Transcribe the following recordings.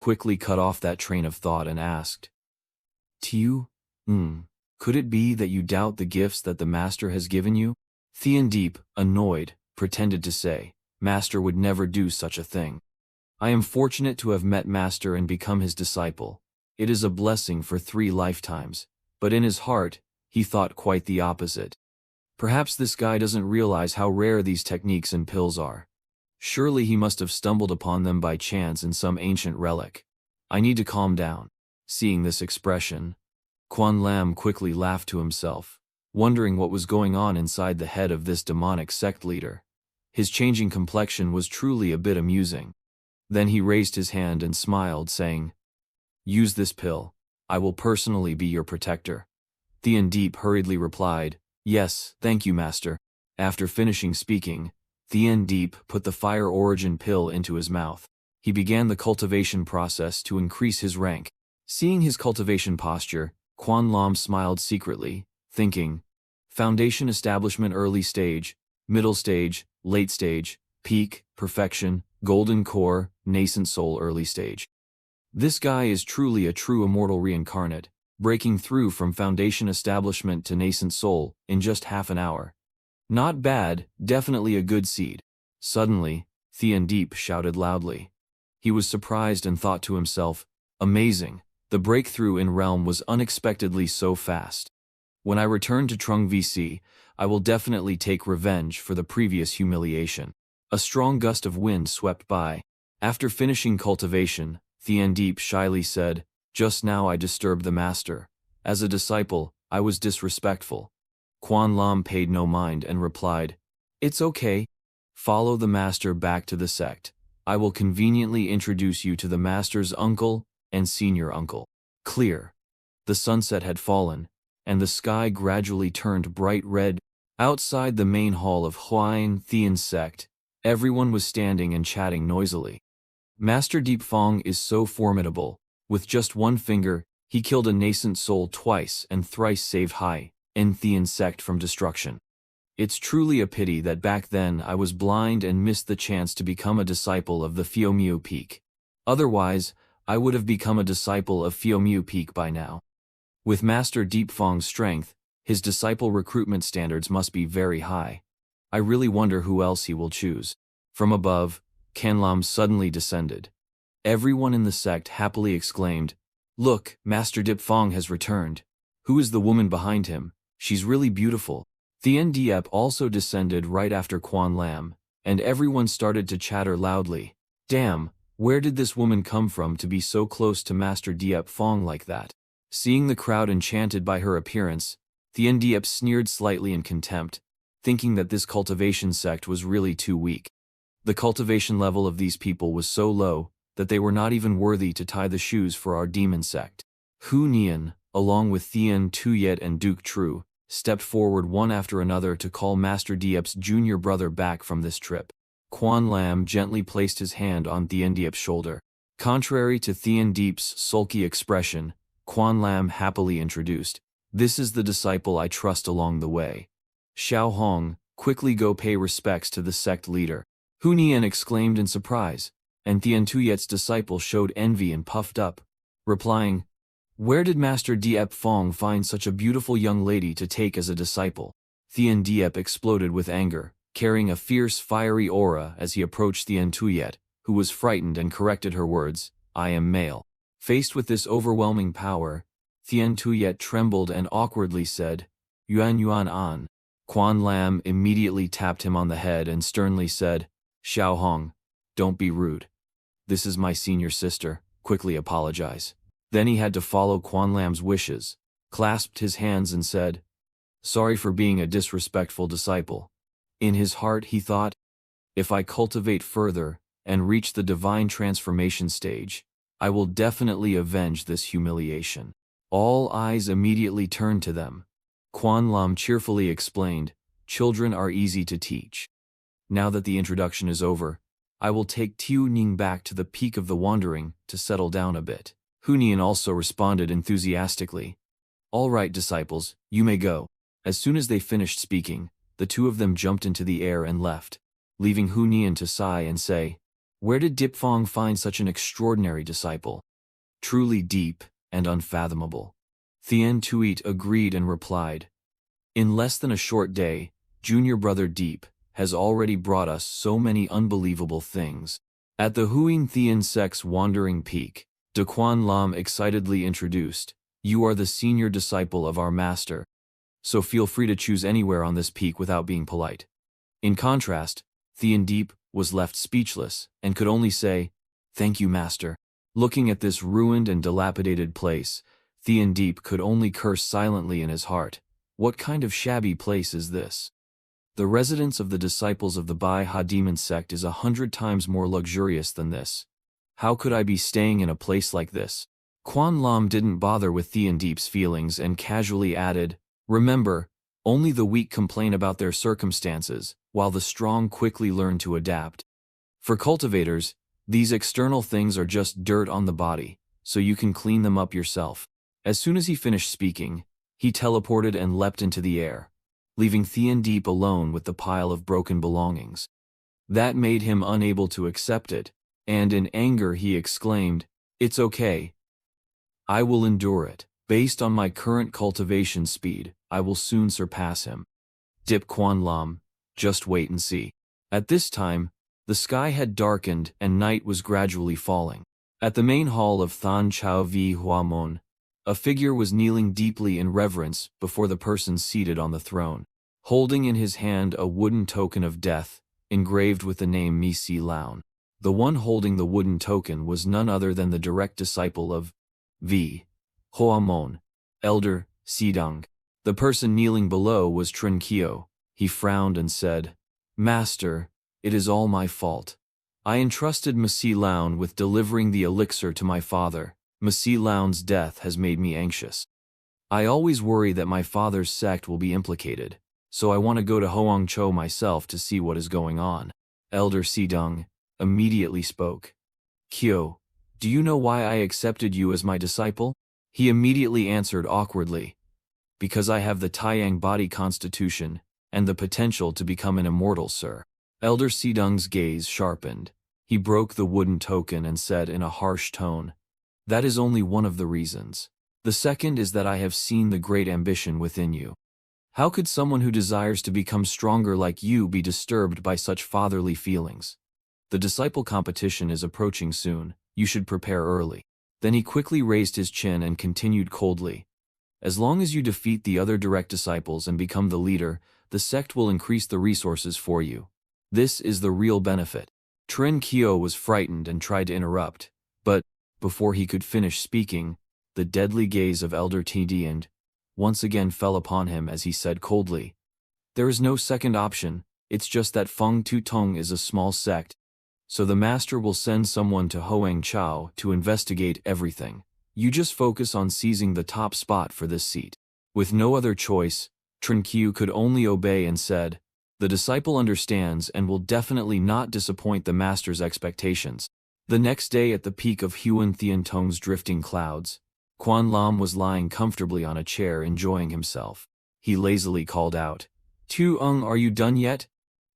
quickly cut off that train of thought and asked, "Tiu? Could it be that you doubt the gifts that the master has given you?" Deep, annoyed, pretended to say, "Master would never do such a thing. I am fortunate to have met Master and become his disciple. It is a blessing for 3 lifetimes." But in his heart, he thought quite the opposite. Perhaps this guy doesn't realize how rare these techniques and pills are. Surely he must have stumbled upon them by chance in some ancient relic. I need to calm down. Seeing this expression, Quan Lam quickly laughed to himself, wondering what was going on inside the head of this demonic sect leader. His changing complexion was truly a bit amusing. Then he raised his hand and smiled, saying, "Use this pill. I will personally be your protector." Deep hurriedly replied, "Yes, thank you, Master." After finishing speaking, Deep put the Fire Origin pill into his mouth. He began the cultivation process to increase his rank. Seeing his cultivation posture, Quan Lam smiled secretly, thinking, Foundation establishment early stage, middle stage, late stage, peak, perfection, golden core, nascent soul early stage. This guy is truly a true immortal reincarnate, breaking through from foundation establishment to nascent soul in just half an hour. Not bad, definitely a good seed. Suddenly, Deep shouted loudly. He was surprised and thought to himself, amazing, the breakthrough in realm was unexpectedly so fast. When I return to Trung VC, I will definitely take revenge for the previous humiliation. A strong gust of wind swept by. After finishing cultivation, Deep shyly said, "Just now I disturbed the master. As a disciple, I was disrespectful." Quan Lam paid no mind and replied, "It's okay. Follow the master back to the sect. I will conveniently introduce you to the master's uncle and senior uncle." Clear. The sunset had fallen, and the sky gradually turned bright red. Outside the main hall of Huayin Thean sect, everyone was standing and chatting noisily. Master Deep Fong is so formidable. With just one finger, he killed a nascent soul twice and thrice saved Hai and Thean sect from destruction. It's truly a pity that back then I was blind and missed the chance to become a disciple of the Fiumiu Peak. Otherwise, I would have become a disciple of Fiumiu Peak by now. With Master Deep Fong's strength, his disciple recruitment standards must be very high. I really wonder who else he will choose. From above, Canlam suddenly descended. Everyone in the sect happily exclaimed, "Look, Master Deep Fong has returned. Who is the woman behind him? She's really beautiful." Diep also descended right after Quan Lam, and everyone started to chatter loudly. Damn, where did this woman come from to be so close to Master Deep Fong like that? Seeing the crowd enchanted by her appearance, Diep sneered slightly in contempt, thinking that this cultivation sect was really too weak. The cultivation level of these people was so low that they were not even worthy to tie the shoes for our demon sect. Hu Nian, along with Thian Tuyet and Duke True, stepped forward one after another to call Master Diep's junior brother back from this trip. Quan Lam gently placed his hand on Thian Diep's shoulder. Contrary to Thian Diep's sulky expression, Quan Lam happily introduced, "This is the disciple I trust along the way. Xiao Hong, quickly go pay respects to the sect leader." Hu Nian exclaimed in surprise, and Thian Tuyet's disciple showed envy and puffed up, replying, "Where did Master Diep Fong find such a beautiful young lady to take as a disciple?" Thian Diep exploded with anger, carrying a fierce fiery aura as he approached Thian Tuyet, who was frightened and corrected her words, "I am male." Faced with this overwhelming power, Thian Tuyet trembled and awkwardly said, "Yuan Yuan An." Quan Lam immediately tapped him on the head and sternly said, "Xiao Hong, don't be rude. This is my senior sister, quickly apologize." Then he had to follow Quan Lam's wishes, clasped his hands and said, "Sorry for being a disrespectful disciple." In his heart he thought, if I cultivate further and reach the divine transformation stage, I will definitely avenge this humiliation. All eyes immediately turned to them. Quan Lam cheerfully explained, "Children are easy to teach. Now that the introduction is over, I will take Tiu Ning back to the peak of the wandering to settle down a bit." Hu Nian also responded enthusiastically, "All right, disciples, you may go." As soon as they finished speaking, the two of them jumped into the air and left, leaving Hu Nian to sigh and say, Where did Dipfong find such an extraordinary disciple? Truly deep and unfathomable. Thien Tuit agreed and replied, in less than a short day, junior brother Deep has already brought us so many unbelievable things. At the Huing Thien Sek's wandering peak, De Quan Lam excitedly introduced, you are the senior disciple of our master, so feel free to choose anywhere on this peak without being polite. In contrast, Thien Deep was left speechless and could only say, thank you, master. Looking at this ruined and dilapidated place, Thien Deep could only curse silently in his heart. What kind of shabby place is this? The residence of the disciples of the Bai Ha Demon sect is 100 times more luxurious than this. How could I be staying in a place like this? Quan Lam didn't bother with Thien Deep's feelings and casually added, remember, only the weak complain about their circumstances, while the strong quickly learn to adapt. For cultivators, these external things are just dirt on the body, so you can clean them up yourself. As soon as he finished speaking, he teleported and leapt into the air, leaving Thien Deep alone with the pile of broken belongings. That made him unable to accept it, and in anger he exclaimed, it's okay. I will endure it. Based on my current cultivation speed, I will soon surpass him. Dip Quan Lam, just wait and see. At this time, the sky had darkened and night was gradually falling. At the main hall of Than Chao Vi Huamon, a figure was kneeling deeply in reverence before the person seated on the throne, holding in his hand a wooden token of death, engraved with the name Mi Si Laun. The one holding the wooden token was none other than the direct disciple of V. Huamon, Elder Sidang. The person kneeling below was Trin Kyo. He frowned and said, Master, it is all my fault. I entrusted Mi Si Laun with delivering the elixir to my father. Mi Si Laun's death has made me anxious. I always worry that my father's sect will be implicated, so I want to go to Hoangzhou myself to see what is going on. Elder Sidung immediately spoke. Kyo, do you know why I accepted you as my disciple? He immediately answered awkwardly. Because I have the Taiyang body constitution and the potential to become an immortal, sir. Elder Sidung's gaze sharpened. He broke the wooden token and said in a harsh tone, that is only one of the reasons. The second is that I have seen the great ambition within you. How could someone who desires to become stronger like you be disturbed by such fatherly feelings? The disciple competition is approaching soon. You should prepare early. Then he quickly raised his chin and continued coldly. As long as you defeat the other direct disciples and become the leader, the sect will increase the resources for you. This is the real benefit. Trin Kyo was frightened and tried to interrupt, but before he could finish speaking, the deadly gaze of Elder Tdian once again fell upon him as he said coldly, there is no second option, it's just that Feng Tu Tong is a small sect, so the master will send someone to Hoangzhou to investigate everything. You just focus on seizing the top spot for this seat. With no other choice, Trin Kyo could only obey and said, the disciple understands and will definitely not disappoint the master's expectations. The next day at the peak of Huan Thien Tong's drifting clouds, Quan Lam was lying comfortably on a chair enjoying himself. He lazily called out, Tu Ung, are you done yet?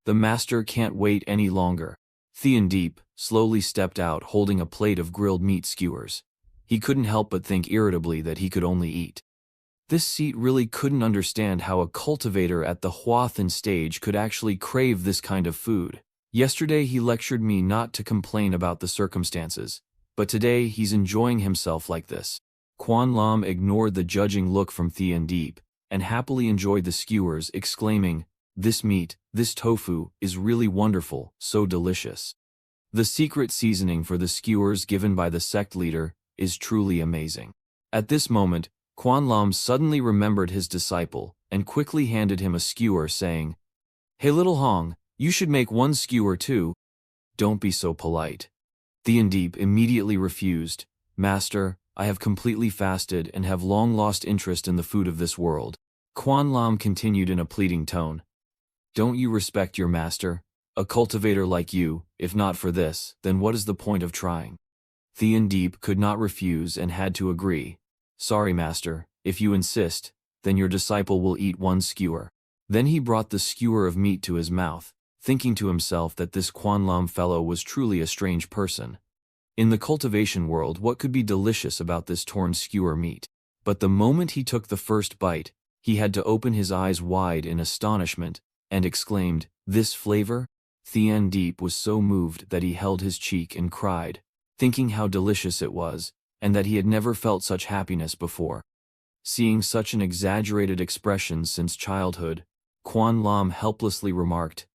The master can't wait any longer. Thien Deep slowly stepped out holding a plate of grilled meat skewers. He couldn't help but think irritably that he could only eat. This seat really couldn't understand how a cultivator at the Huathan stage could actually crave this kind of food. Yesterday he lectured me not to complain about the circumstances, but today he's enjoying himself like this. Quan Lam ignored the judging look from Thien Deep, and happily enjoyed the skewers, exclaiming, this meat, this tofu, is really wonderful, so delicious. The secret seasoning for the skewers given by the sect leader is truly amazing. At this moment, Quan Lam suddenly remembered his disciple, and quickly handed him a skewer saying, hey little Hong, you should make one skewer too. Don't be so polite. Thien Deep immediately refused. Master, I have completely fasted and have long lost interest in the food of this world. Quan Lam continued in a pleading tone. Don't you respect your master? A cultivator like you, if not for this, then what is the point of trying? Thien Deep could not refuse and had to agree. Sorry, master, if you insist, then your disciple will eat one skewer. Then he brought the skewer of meat to his mouth. thinking to himself that this Quan Lam fellow was truly a strange person. In the cultivation world, what could be delicious about this torn skewer meat? But the moment he took the first bite, he had to open his eyes wide in astonishment and exclaimed, "This flavor?" Thien Deep was so moved that he held his cheek and cried, thinking how delicious it was, and that he had never felt such happiness before. Seeing such an exaggerated expression since childhood, Quan Lam helplessly remarked,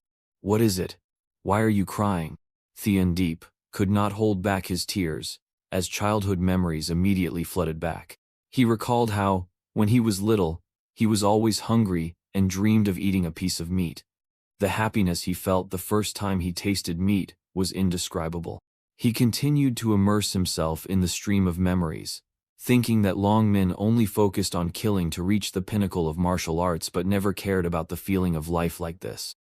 "What is it? Why are you crying?" Thien Deep could not hold back his tears, as childhood memories immediately flooded back. He recalled how, when he was little, he was always hungry and dreamed of eating a piece of meat. The happiness he felt the first time he tasted meat was indescribable. He continued to immerse himself in the stream of memories, thinking that Long Min only focused on killing to reach the pinnacle of martial arts but never cared about the feeling of life like this.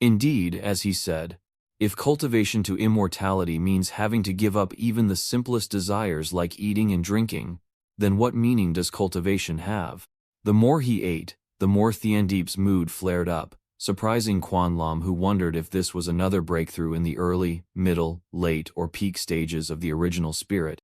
Indeed, as he said, if cultivation to immortality means having to give up even the simplest desires like eating and drinking, then what meaning does cultivation have? The more he ate, the more Thien Deep's mood flared up, surprising Quan Lam, who wondered if this was another breakthrough in the early, middle, late, or peak stages of the original spirit,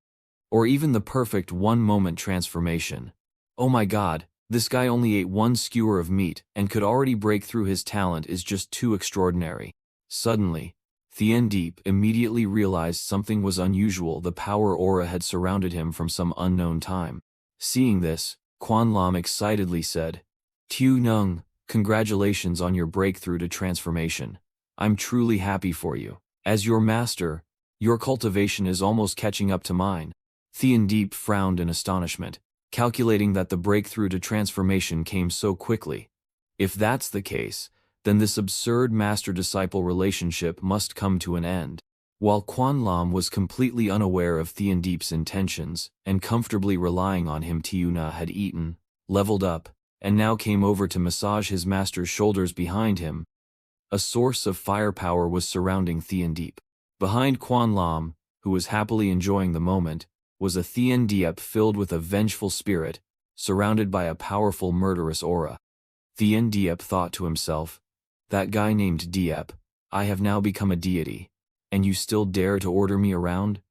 or even the perfect one-moment transformation. Oh my god, this guy only ate one skewer of meat and could already break through. His talent is just too extraordinary. Suddenly, Thien Deep immediately realized something was unusual. The power aura had surrounded him from some unknown time. Seeing this, Quan Lam excitedly said, "Tu Nung, congratulations on your breakthrough to transformation. I'm truly happy for you. As your master, your cultivation is almost catching up to mine." Thien Deep frowned in astonishment, calculating that the breakthrough to transformation came so quickly. If that's the case, then this absurd master-disciple relationship must come to an end. While Quan Lam was completely unaware of Thien Deep's intentions and comfortably relying on him, Tiuna had eaten, leveled up, and now came over to massage his master's shoulders behind him. A source of firepower was surrounding Thien Deep. Behind Quan Lam, who was happily enjoying the moment, was a Thien Deep filled with a vengeful spirit, surrounded by a powerful murderous aura. Thien Deep thought to himself, "That guy named Deep, I have now become a deity, and you still dare to order me around?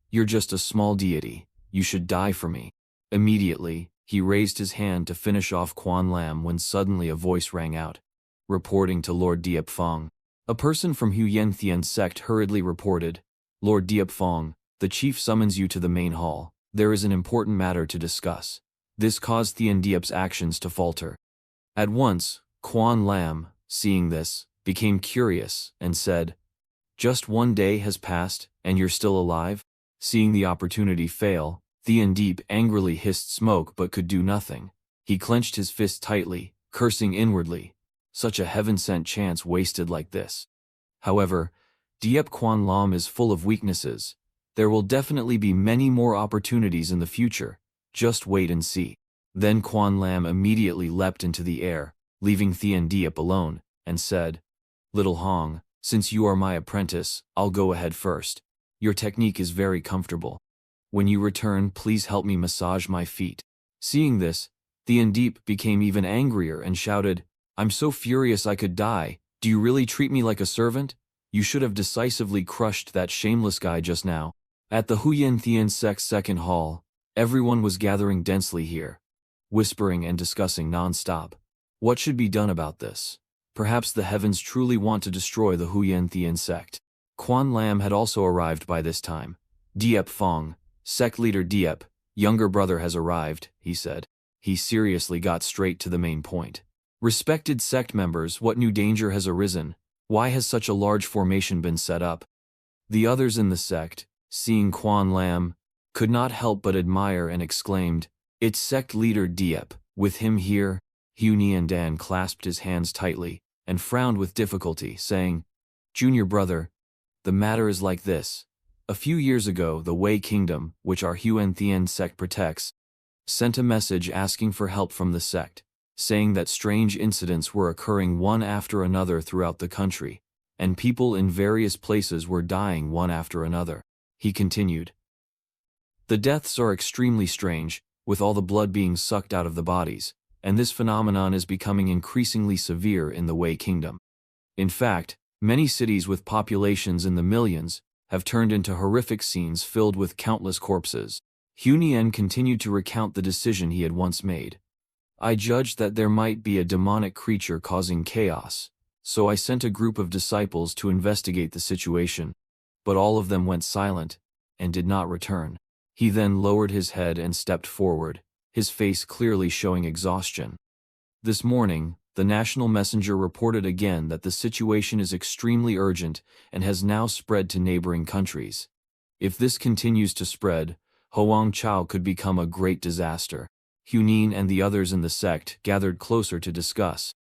You're just a small deity, you should die for me." Immediately, he raised his hand to finish off Quan Lam when suddenly a voice rang out, reporting to Lord Diep Fong. A person from Huyen Thien's sect hurriedly reported, "Lord Diep Fong, the chief summons you to the main hall. There is an important matter to discuss." This caused Thien Diep's actions to falter. At once, Quan Lam, seeing this, became curious and said, "Just one day has passed, and you're still alive?" Seeing the opportunity fail, Thien Deep angrily hissed smoke but could do nothing. He clenched his fist tightly, cursing inwardly, such a heaven-sent chance wasted like this. However, Diep Quan Lam is full of weaknesses. There will definitely be many more opportunities in the future, just wait and see. Then Quan Lam immediately leapt into the air, leaving Thien Deep alone, and said, "Little Hong, since you are my apprentice, I'll go ahead first. Your technique is very comfortable. When you return, please help me massage my feet." Seeing this, Thien Deep became even angrier and shouted, "I'm so furious I could die. Do you really treat me like a servant? You should have decisively crushed that shameless guy just now." At the Huyen Thien sect's second hall, everyone was gathering densely here, whispering and discussing non-stop. What should be done about this? Perhaps the heavens truly want to destroy the Huyen Thien sect. Quan Lam had also arrived by this time. "Diep Fong, sect leader Diep, younger brother has arrived," he said. He seriously got straight to the main point. "Respected sect members, what new danger has arisen? Why has such a large formation been set up?" The others in the sect, seeing Quan Lam, could not help but admire and exclaimed, "It's sect leader Diep, with him here." Hu Nian Dan clasped his hands tightly and frowned with difficulty, saying, "Junior brother, the matter is like this. A few years ago, the Wei Kingdom, which our Huyen Thien sect protects, sent a message asking for help from the sect, saying that strange incidents were occurring one after another throughout the country, and people in various places were dying one after another." He continued, "The deaths are extremely strange, with all the blood being sucked out of the bodies, and this phenomenon is becoming increasingly severe in the Wei Kingdom. In fact, Many cities with populations in the millions have turned into horrific scenes filled with countless corpses. Hunien continued to recount the decision he had once made. I judged that there might be a demonic creature causing chaos, so I sent a group of disciples to investigate the situation, but all of them went silent and did not return. He then lowered his head and stepped forward, his face clearly showing exhaustion. This morning, the national messenger reported again that the situation is extremely urgent and has now spread to neighboring countries. If this continues to spread, Hoang Chao could become a great disaster. Hunin and the others in the sect gathered closer to discuss.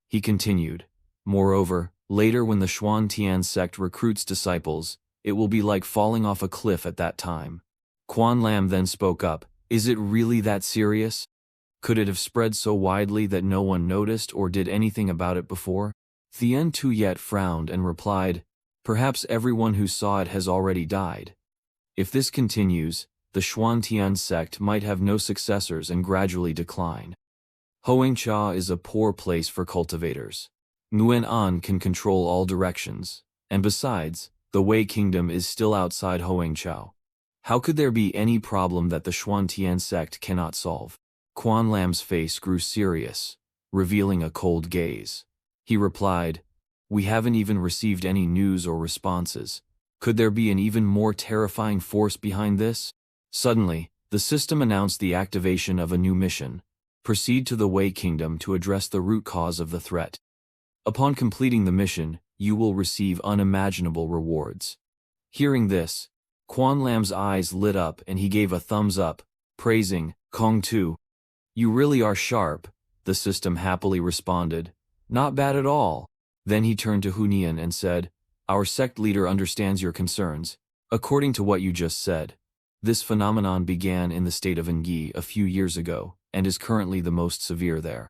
He continued, moreover, later when the Xuan Tian sect recruits disciples, it will be like falling off a cliff at that time. Quan Lam then spoke up, is it really that serious? Could it have spread so widely that no one noticed or did anything about it before? Thien Tuyet frowned and replied, perhaps everyone who saw it has already died. If this continues, the Xuantian sect might have no successors and gradually decline. Hoangcha is a poor place for cultivators. Nguyen An can control all directions, and besides, the Wei Kingdom is still outside Hoangcha. How could there be any problem that the Xuantian sect cannot solve? Quan Lam's face grew serious, revealing a cold gaze. He replied, we haven't even received any news or responses. Could there be an even more terrifying force behind this? Suddenly, the system announced the activation of a new mission. Proceed to the Wei Kingdom to address the root cause of the threat. Upon completing the mission, you will receive unimaginable rewards. Hearing this, Quan Lam's eyes lit up and he gave a thumbs up, praising Kong Tu. You really are sharp, the system happily responded. Not bad at all. Then he turned to Hunian and said, our sect leader understands your concerns. According to what you just said, this phenomenon began in the state of Engi a few years ago and is currently the most severe there.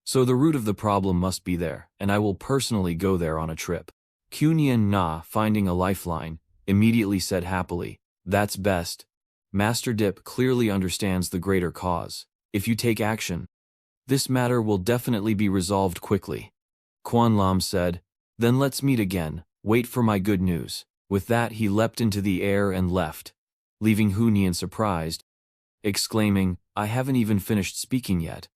So the root of the problem must be there, and I will personally go there on a trip. Cunian Na, finding a lifeline, immediately said happily, that's best. Master Dip clearly understands the greater cause. If you take action, this matter will definitely be resolved quickly. Quan Lam said, then let's meet again, wait for my good news. With that he leapt into the air and left, leaving Hunian surprised, exclaiming, I haven't even finished speaking yet.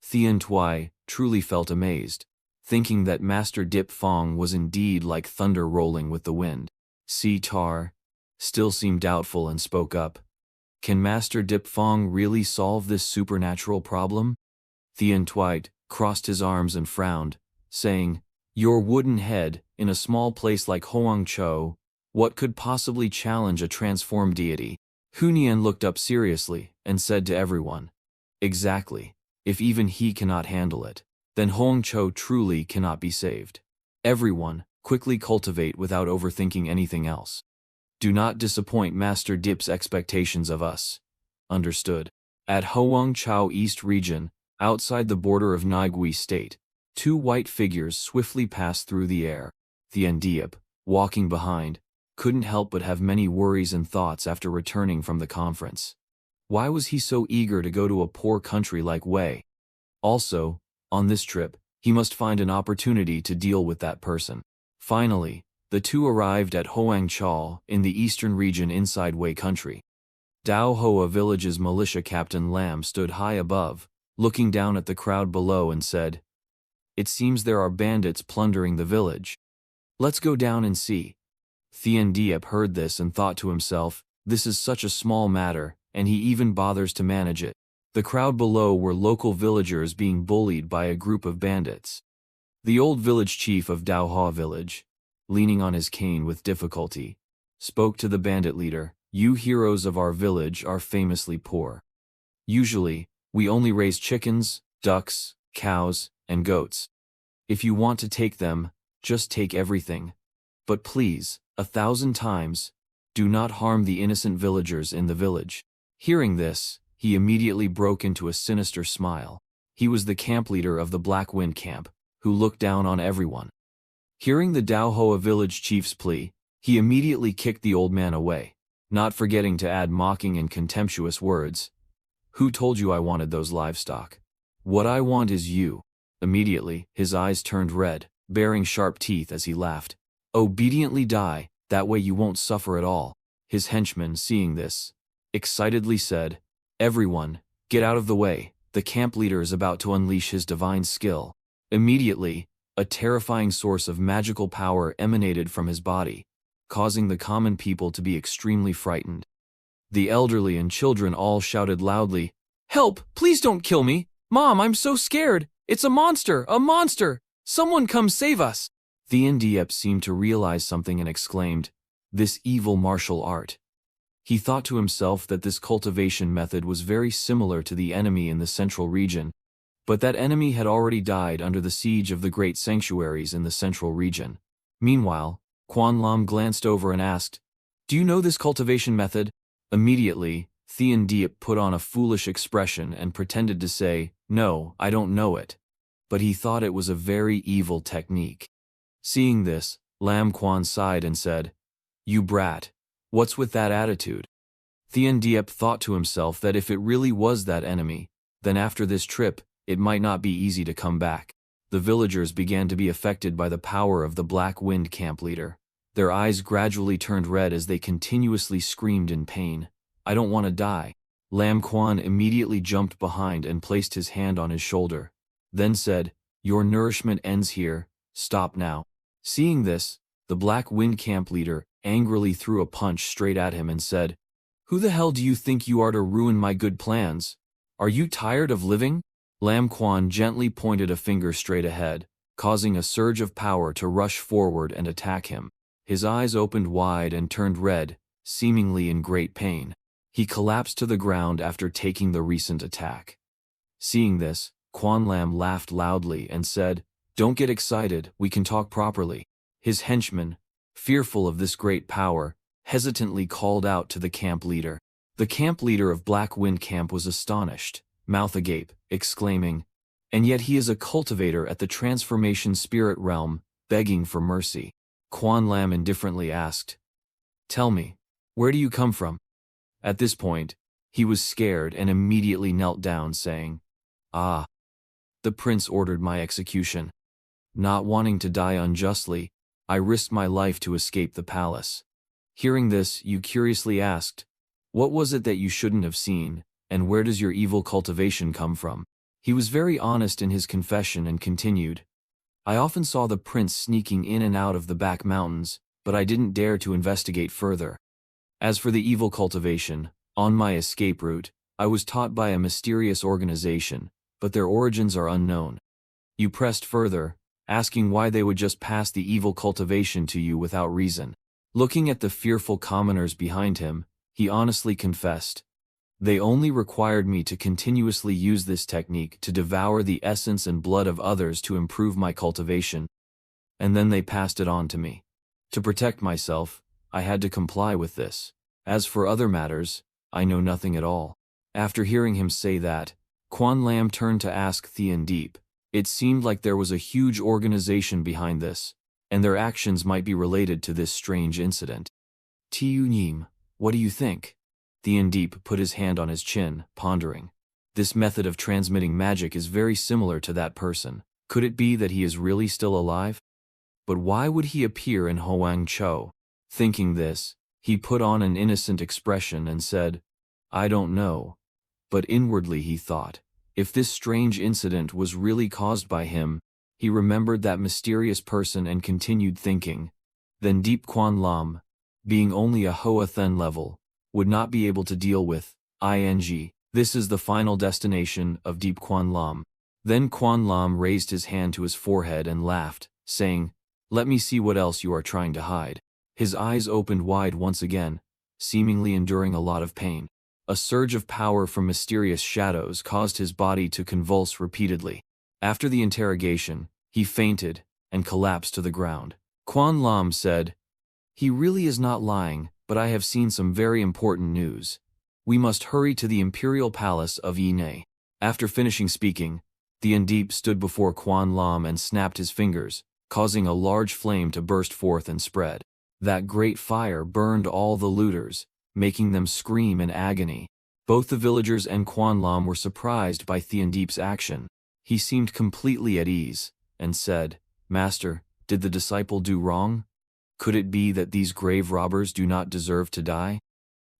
Thien Tui truly felt amazed, thinking that Master Dip Fong was indeed like thunder rolling with the wind. Si Tar still seemed doubtful and spoke up. Can Master Dip Fong really solve this supernatural problem? Thien Tui crossed his arms and frowned, saying, your wooden head, in a small place like Hoang Cho, what could possibly challenge a transformed deity? Hunian looked up seriously and said to everyone, exactly. If even he cannot handle it, then Hoang Cho truly cannot be saved. Everyone, quickly cultivate without overthinking anything else. Do not disappoint Master Dip's expectations of us. Understood. At Hoang Chao East region, outside the border of Naigui State, two white figures swiftly passed through the air. Thien Diep, walking behind, couldn't help but have many worries and thoughts after returning from the conference. Why was he so eager to go to a poor country like Wei? Also, on this trip, he must find an opportunity to deal with that person. Finally, the two arrived at Hoangchal in the eastern region inside Wei country. Dao Hoa village's militia captain Lam stood high above, looking down at the crowd below and said, it seems there are bandits plundering the village. Let's go down and see. Thien Diep heard this and thought to himself, this is such a small matter, and he even bothers to manage it. The crowd below were local villagers being bullied by a group of bandits. The old village chief of Daohua village, leaning on his cane with difficulty, spoke to the bandit leader, you heroes of our village are famously poor. Usually, we only raise chickens, ducks, cows, and goats. If you want to take them, just take everything. But please, 1,000 times, do not harm the innocent villagers in the village. Hearing this, he immediately broke into a sinister smile. He was the camp leader of the Black Wind camp, who looked down on everyone. Hearing the Daohua village chief's plea, he immediately kicked the old man away, not forgetting to add mocking and contemptuous words. Who told you I wanted those livestock? What I want is you. Immediately, his eyes turned red, baring sharp teeth as he laughed. Obediently die, that way you won't suffer at all. His henchman, seeing this, excitedly said, Everyone, get out of the way, the camp leader is about to unleash his divine skill. Immediately, a terrifying source of magical power emanated from his body, causing the common people to be extremely frightened. The elderly and children all shouted loudly, Help! Please don't kill me! Mom, I'm so scared! It's a monster! A monster! Someone come save us! Theandiep seemed to realize something and exclaimed, This evil martial art. He thought to himself that this cultivation method was very similar to the enemy in the central region, but that enemy had already died under the siege of the great sanctuaries in the central region. Meanwhile, Quan Lam glanced over and asked, Do you know this cultivation method? Immediately, Theandiep put on a foolish expression and pretended to say, No, I don't know it. But he thought it was a very evil technique. Seeing this, Lam Quan sighed and said, You brat, what's with that attitude? Theandiep thought to himself that if it really was that enemy, then after this trip, it might not be easy to come back. The villagers began to be affected by the power of the Black Wind camp leader. Their eyes gradually turned red as they continuously screamed in pain. I don't want to die. Lam Quan immediately jumped behind and placed his hand on his shoulder, then said, Your nourishment ends here, stop now. Seeing this, the Black Wind camp leader angrily threw a punch straight at him and said, Who the hell do you think you are to ruin my good plans? Are you tired of living? Lam Quan gently pointed a finger straight ahead, causing a surge of power to rush forward and attack him. His eyes opened wide and turned red, seemingly in great pain. He collapsed to the ground after taking the recent attack. Seeing this, Quan Lam laughed loudly and said, Don't get excited, we can talk properly. His henchman, fearful of this great power, hesitantly called out to the camp leader. The camp leader of Black Wind Camp was astonished, mouth agape, exclaiming, And yet he is a cultivator at the transformation spirit realm, begging for mercy. Quan Lam indifferently asked, Tell me, where do you come from? At this point, he was scared and immediately knelt down, saying, Ah, the prince ordered my execution. Not wanting to die unjustly, I risked my life to escape the palace. Hearing this, you curiously asked, What was it that you shouldn't have seen, and where does your evil cultivation come from? He was very honest in his confession and continued, I often saw the prince sneaking in and out of the back mountains, but I didn't dare to investigate further. As for the evil cultivation, on my escape route, I was taught by a mysterious organization, but their origins are unknown. You pressed further, asking why they would just pass the evil cultivation to you without reason. Looking at the fearful commoners behind him, he honestly confessed, They only required me to continuously use this technique to devour the essence and blood of others to improve my cultivation, and then they passed it on to me. To protect myself, I had to comply with this. As for other matters, I know nothing at all. After hearing him say that, Quan Lam turned to ask Theandiep. It seemed like there was a huge organization behind this, and their actions might be related to this strange incident. Tiu Nyim, what do you think? Theandiep put his hand on his chin, pondering. This method of transmitting magic is very similar to that person. Could it be that he is really still alive? But why would he appear in Huangzhou? Thinking this, he put on an innocent expression and said, I don't know. But inwardly he thought, if this strange incident was really caused by him, he remembered that mysterious person and continued thinking. Then Deep Quan Lam, being only a Hoa Then level, would not be able to deal with ing. This is the final destination of Deep Quan Lam. Then Quan Lam raised his hand to his forehead and laughed, saying, Let me see what else you are trying to hide. His eyes opened wide once again, seemingly enduring a lot of pain. A surge of power from mysterious shadows caused his body to convulse repeatedly. After the interrogation, he fainted and collapsed to the ground. Quan Lam said, He really is not lying, but I have seen some very important news. We must hurry to the imperial palace of Yinei. After finishing speaking, Theandiep stood before Quan Lam and snapped his fingers, causing a large flame to burst forth and spread. That great fire burned all the looters, making them scream in agony. Both the villagers and Quan Lam were surprised by Theandiep's action. He seemed completely at ease, and said, Master, did the disciple do wrong? Could it be that these grave robbers do not deserve to die?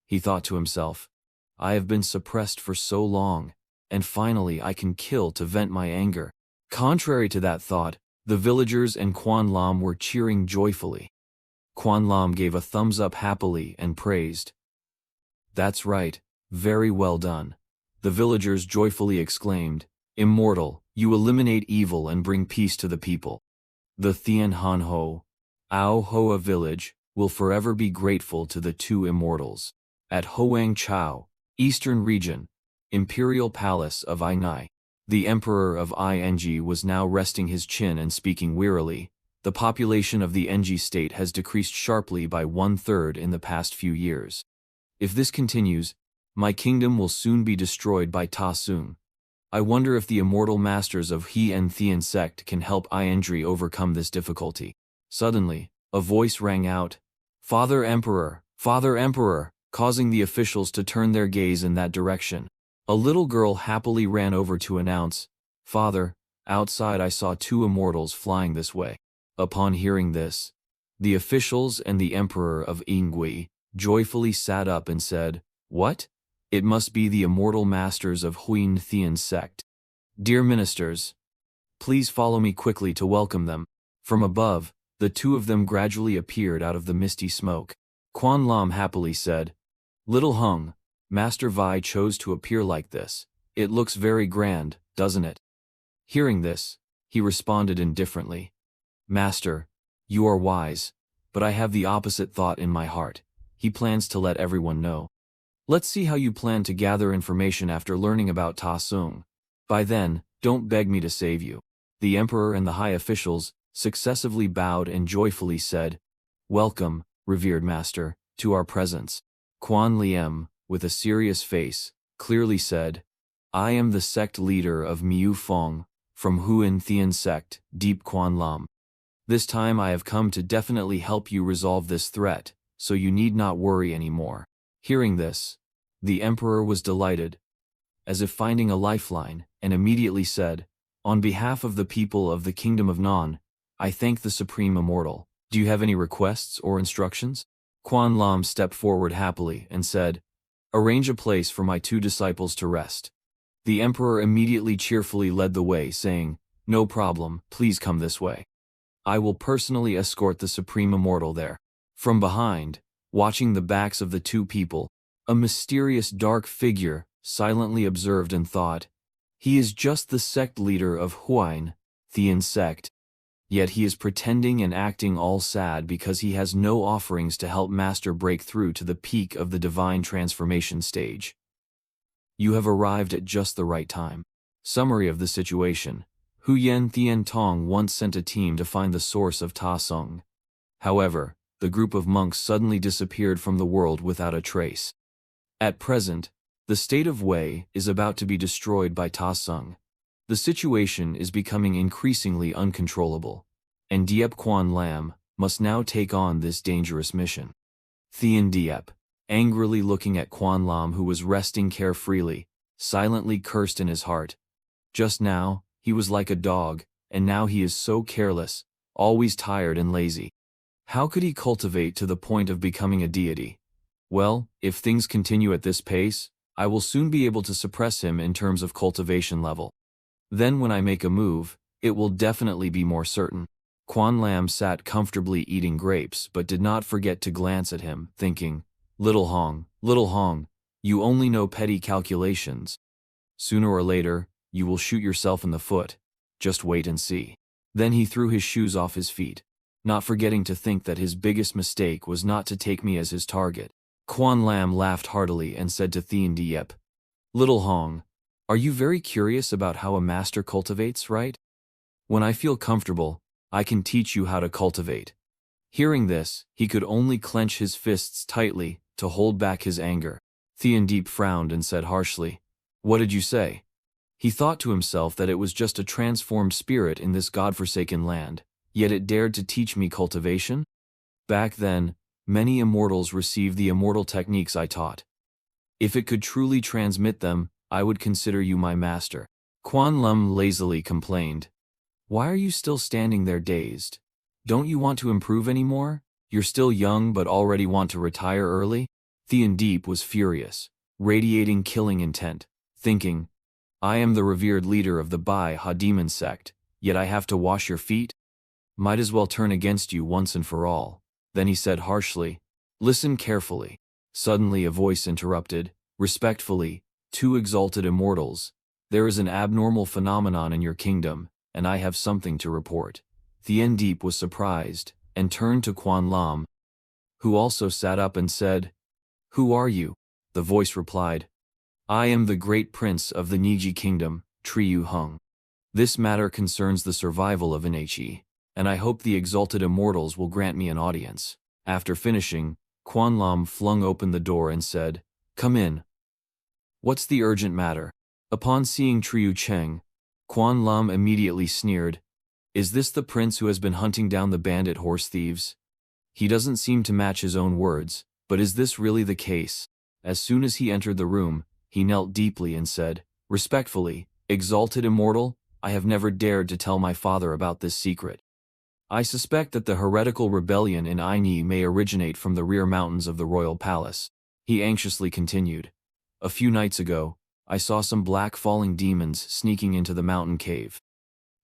He thought to himself, I have been suppressed for so long, and finally I can kill to vent my anger. Contrary to that thought, the villagers and Quan Lam were cheering joyfully. Quan Lam gave a thumbs up happily and praised. That's right, very well done. The villagers joyfully exclaimed, Immortal, you eliminate evil and bring peace to the people. The Thien Han Ho, Ao Hoa village, will forever be grateful to the two immortals. At Hoang Chau, Eastern Region, Imperial Palace of Ainai, the Emperor of Ing was now resting his chin and speaking wearily. The population of the Ng state has decreased sharply by 1/3 in the past few years. If this continues, my kingdom will soon be destroyed by Ta Sung. I wonder if the immortal masters of He and Thien sect can help Indri overcome this difficulty. Suddenly, a voice rang out, Father Emperor, causing the officials to turn their gaze in that direction. A little girl happily ran over to announce, Father, outside I saw two immortals flying this way. Upon hearing this, the officials and the Emperor of Ingui joyfully sat up and said, What? It must be the immortal masters of Huin Thien sect. Dear ministers, please follow me quickly to welcome them. From above, the two of them gradually appeared out of the misty smoke. Quan Lam happily said, Little Hung, Master Vi chose to appear like this. It looks very grand, doesn't it? Hearing this, he responded indifferently, Master, you are wise, but I have the opposite thought in my heart. He plans to let everyone know. Let's see how you plan to gather information after learning about Ta Sung. By then, don't beg me to save you. The Emperor and the high officials successively bowed and joyfully said, Welcome, revered Master, to our presence. Quan Liem, with a serious face, clearly said, I am the sect leader of Miu Fong, from Huin Thien sect, Deep Quan Lam. This time I have come to definitely help you resolve this threat, so you need not worry anymore. Hearing this, the Emperor was delighted, as if finding a lifeline, and immediately said, On behalf of the people of the Kingdom of Nan, I thank the Supreme Immortal. Do you have any requests or instructions? Quan Lam stepped forward happily and said, Arrange a place for my two disciples to rest. The Emperor immediately cheerfully led the way, saying, No problem, please come this way. I will personally escort the Supreme Immortal there. From behind, watching the backs of the two people, a mysterious dark figure silently observed and thought, He is just the sect leader of Huain, Thien sect. Yet he is pretending and acting all sad because he has no offerings to help Master break through to the peak of the divine transformation stage. You have arrived at just the right time. Summary of the situation. Huyen Thien Tong once sent a team to find the source of Ta Sung. However, the group of monks suddenly disappeared from the world without a trace. At present, the state of Wei is about to be destroyed by Ta Sung. The situation is becoming increasingly uncontrollable, and Diep Quan Lam must now take on this dangerous mission. Thien Diep, angrily looking at Quan Lam who was resting carefreely, silently cursed in his heart. Just now, he was like a dog, and now he is so careless, always tired and lazy. How could he cultivate to the point of becoming a deity? Well, if things continue at this pace, I will soon be able to suppress him in terms of cultivation level. Then when I make a move, it will definitely be more certain. Quan Lam sat comfortably eating grapes but did not forget to glance at him, thinking, Little Hong, you only know petty calculations. Sooner or later, you will shoot yourself in the foot. Just wait and see. Then he threw his shoes off his feet, not forgetting to think that his biggest mistake was not to take me as his target. Quan Lam laughed heartily and said to Thien Diep, Little Hong, are you very curious about how a master cultivates, right? When I feel comfortable, I can teach you how to cultivate. Hearing this, he could only clench his fists tightly to hold back his anger. Thien Diep frowned and said harshly, What did you say? He thought to himself that it was just a transformed spirit in this godforsaken land, yet it dared to teach me cultivation? Back then, many immortals received the immortal techniques I taught. If it could truly transmit them, I would consider you my master. Quan Lum lazily complained. Why are you still standing there dazed? Don't you want to improve anymore? You're still young but already want to retire early? Theon Deep was furious, radiating killing intent, thinking, I am the revered leader of the Bai Ha demon sect, yet I have to wash your feet? Might as well turn against you once and for all. Then he said harshly, listen carefully. Suddenly a voice interrupted, respectfully, two exalted immortals. There is an abnormal phenomenon in your kingdom, and I have something to report. Theon Deep was surprised, and turned to Quan Lam, who also sat up and said, Who are you? The voice replied, I am the great prince of the Niji kingdom, Triyu Hung. This matter concerns the survival of Nhe, and I hope the exalted immortals will grant me an audience. After finishing, Quan Lam flung open the door and said, Come in. What's the urgent matter? Upon seeing Triyu Cheng, Quan Lam immediately sneered, Is this the prince who has been hunting down the bandit horse thieves? He doesn't seem to match his own words, but is this really the case? As soon as he entered the room, he knelt deeply and said, Respectfully, exalted immortal, I have never dared to tell my father about this secret. I suspect that the heretical rebellion in Aini may originate from the rear mountains of the royal palace. He anxiously continued. A few nights ago, I saw some black falling demons sneaking into the mountain cave.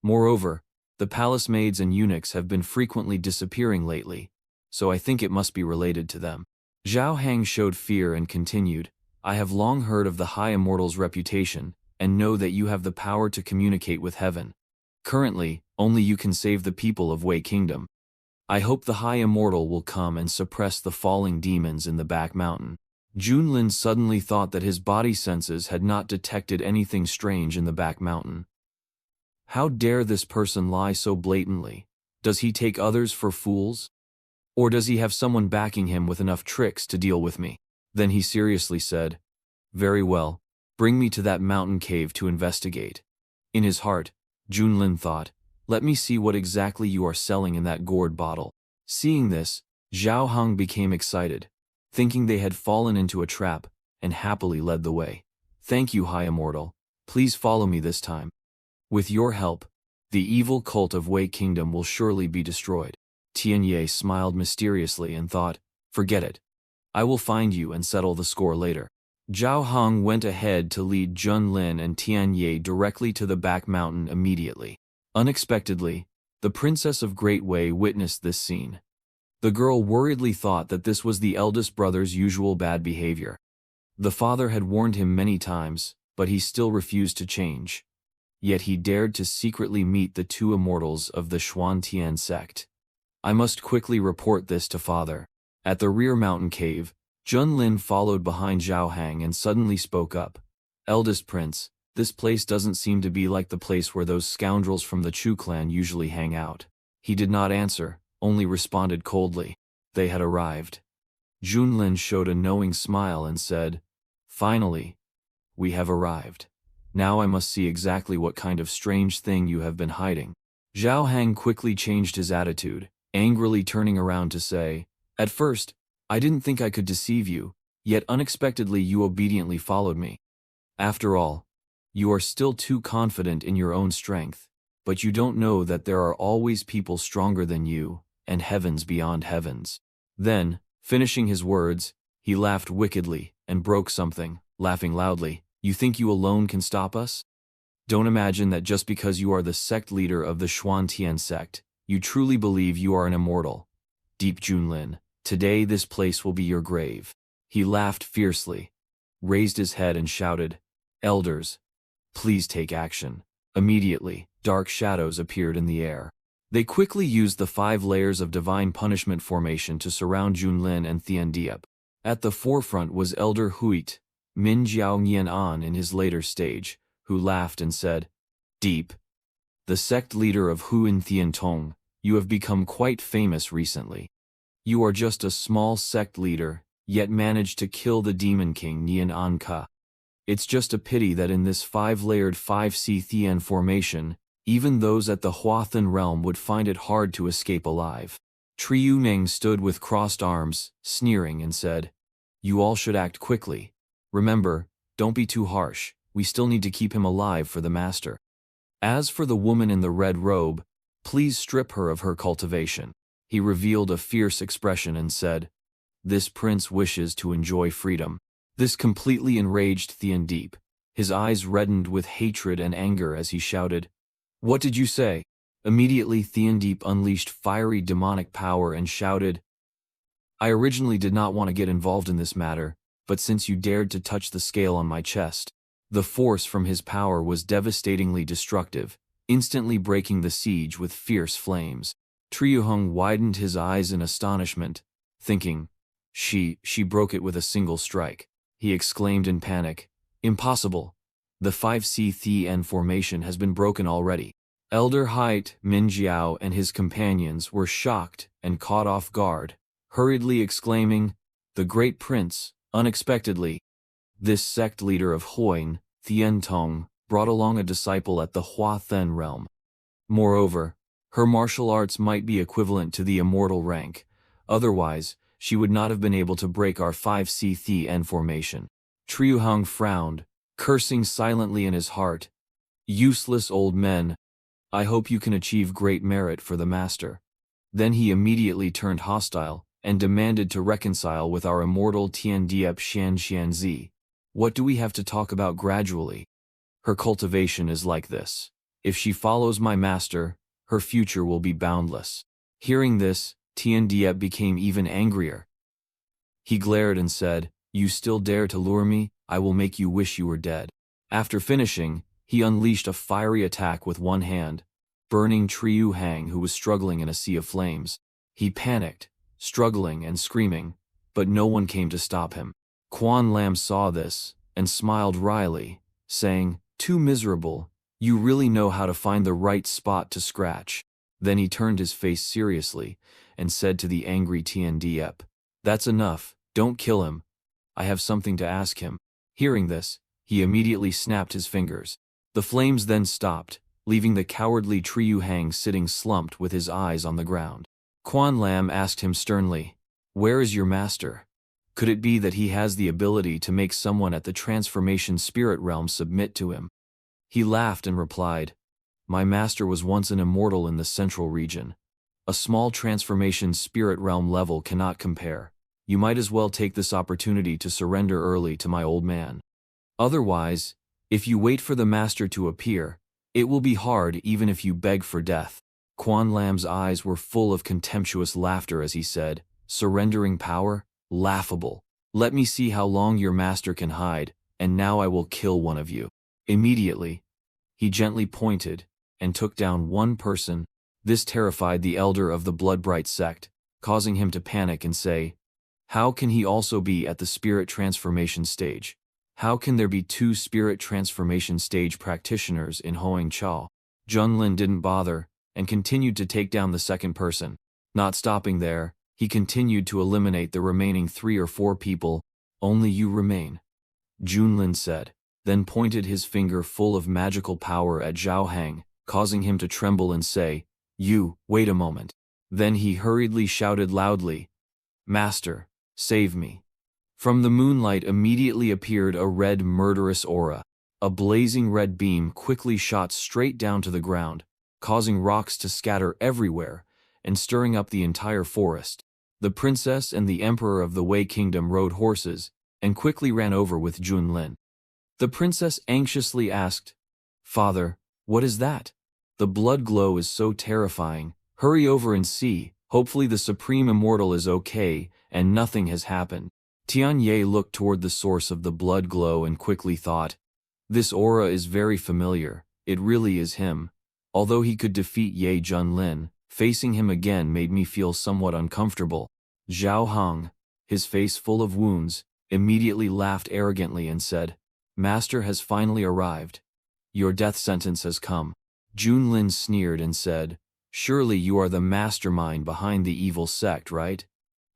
Moreover, the palace maids and eunuchs have been frequently disappearing lately, so I think it must be related to them. Zhao Hang showed fear and continued, I have long heard of the High Immortal's reputation, and know that you have the power to communicate with heaven. Currently, only you can save the people of Wei Kingdom. I hope the High Immortal will come and suppress the falling demons in the back mountain. Junlin suddenly thought that his body senses had not detected anything strange in the back mountain. How dare this person lie so blatantly? Does he take others for fools? Or does he have someone backing him with enough tricks to deal with me? Then he seriously said, Very well, bring me to that mountain cave to investigate. In his heart, Junlin thought, Let me see what exactly you are selling in that gourd bottle. Seeing this, Zhao Hung became excited, thinking they had fallen into a trap, and happily led the way. Thank you, High Immortal. Please follow me this time. With your help, the evil cult of Wei Kingdom will surely be destroyed. Tianye smiled mysteriously and thought, Forget it. I will find you and settle the score later. Zhao Hung went ahead to lead Junlin and Tianye directly to the back mountain immediately. Unexpectedly, the Princess of Great Wei witnessed this scene. The girl worriedly thought that this was the eldest brother's usual bad behavior. The father had warned him many times, but he still refused to change. Yet he dared to secretly meet the two immortals of the Xuantian sect. I must quickly report this to father. At the rear mountain cave, Junlin followed behind Zhao Hang and suddenly spoke up. Eldest prince, this place doesn't seem to be like the place where those scoundrels from the Chu clan usually hang out. He did not answer, only responded coldly. They had arrived. Junlin showed a knowing smile and said, Finally, we have arrived. Now I must see exactly what kind of strange thing you have been hiding. Zhao Hang quickly changed his attitude, angrily turning around to say, At first, I didn't think I could deceive you, yet unexpectedly you obediently followed me. After all, you are still too confident in your own strength, but you don't know that there are always people stronger than you, and heavens beyond heavens. Then, finishing his words, he laughed wickedly and broke something, laughing loudly. You think you alone can stop us? Don't imagine that just because you are the sect leader of the Xuantian sect, you truly believe you are an immortal. Deep Junlin, today this place will be your grave. He laughed fiercely, raised his head and shouted, Elders, please take action. Immediately, dark shadows appeared in the air. They quickly used the 5 layers of divine punishment formation to surround Junlin and Theon Deep. At the forefront was Elder Huit, Min Jiao Nian An in his later stage, who laughed and said, Deep, the sect leader of Hu in Theon Tong, you have become quite famous recently. You are just a small sect leader, yet managed to kill the Demon King Nian An Ka. It's just a pity that in this 5-layered 5C Theon formation, even those at the Huathan realm would find it hard to escape alive. Triyu Ning stood with crossed arms, sneering and said, You all should act quickly. Remember, don't be too harsh, we still need to keep him alive for the master. As for the woman in the red robe, please strip her of her cultivation. He revealed a fierce expression and said, this prince wishes to enjoy freedom. This completely enraged Theandeep. His eyes reddened with hatred and anger as he shouted, what did you say? Immediately Theandeep unleashed fiery demonic power and shouted, I originally did not want to get involved in this matter, but since you dared to touch the scale on my chest. The force from his power was devastatingly destructive, instantly breaking the siege with fierce flames. Triuhung widened his eyes in astonishment, thinking, she broke it with a single strike. He exclaimed in panic, impossible. The 5C Thien formation has been broken already. Elder Height, Minjiao and his companions were shocked and caught off guard, hurriedly exclaiming, the great prince, unexpectedly. This sect leader of Huoyin, Thien Tong, brought along a disciple at the Hua Then realm. Moreover, her martial arts might be equivalent to the immortal rank, otherwise, she would not have been able to break our 5C Thien formation. Triuhung frowned, cursing silently in his heart. Useless old men. I hope you can achieve great merit for the master. Then he immediately turned hostile, and demanded to reconcile with our immortal Tiandiep Xianxianzi. What do we have to talk about gradually? Her cultivation is like this. If she follows my master, her future will be boundless. Hearing this, Tiandiep became even angrier. He glared and said, you still dare to lure me? I will make you wish you were dead. After finishing, he unleashed a fiery attack with one hand, burning Triu Hang, who was struggling in a sea of flames. He panicked, struggling and screaming, but no one came to stop him. Quan Lam saw this, and smiled wryly, saying, too miserable, you really know how to find the right spot to scratch. Then he turned his face seriously, and said to the angry Tiandiep, that's enough, don't kill him. I have something to ask him. Hearing this, he immediately snapped his fingers. The flames then stopped, leaving the cowardly Triu Hang sitting slumped with his eyes on the ground. Quan Lam asked him sternly, where is your master? Could it be that he has the ability to make someone at the transformation spirit realm submit to him? He laughed and replied, my master was once an immortal in the central region. A small transformation spirit realm level cannot compare. You might as well take this opportunity to surrender early to my old man. Otherwise, if you wait for the master to appear, it will be hard even if you beg for death. Quan Lam's eyes were full of contemptuous laughter as he said, surrendering power? Laughable. Let me see how long your master can hide, and now I will kill one of you. Immediately, he gently pointed and took down one person. This terrified the elder of the Bloodbright sect, causing him to panic and say, how can he also be at the spirit transformation stage? How can there be two spirit transformation stage practitioners in Hoang Chao? Junlin didn't bother, and continued to take down the second person. Not stopping there, he continued to eliminate the remaining 3 or 4 people. Only you remain, Junlin said, then pointed his finger full of magical power at Zhao Hang, causing him to tremble and say, you, wait a moment. Then he hurriedly shouted loudly, master, save me. From the moonlight immediately appeared a red murderous aura. A blazing red beam quickly shot straight down to the ground, causing rocks to scatter everywhere and stirring up the entire forest. The princess and the emperor of the Wei Kingdom rode horses and quickly ran over with Junlin. The princess anxiously asked, Father, what is that? The blood glow is so terrifying. Hurry over and see. Hopefully the Supreme Immortal is okay and nothing has happened. Tian Ye looked toward the source of the blood glow and quickly thought, this aura is very familiar. It really is him. Although he could defeat Ye Junlin, facing him again made me feel somewhat uncomfortable. Zhao Hong, his face full of wounds, immediately laughed arrogantly and said, Master has finally arrived. Your death sentence has come. Junlin sneered and said, surely you are the mastermind behind the evil sect, right?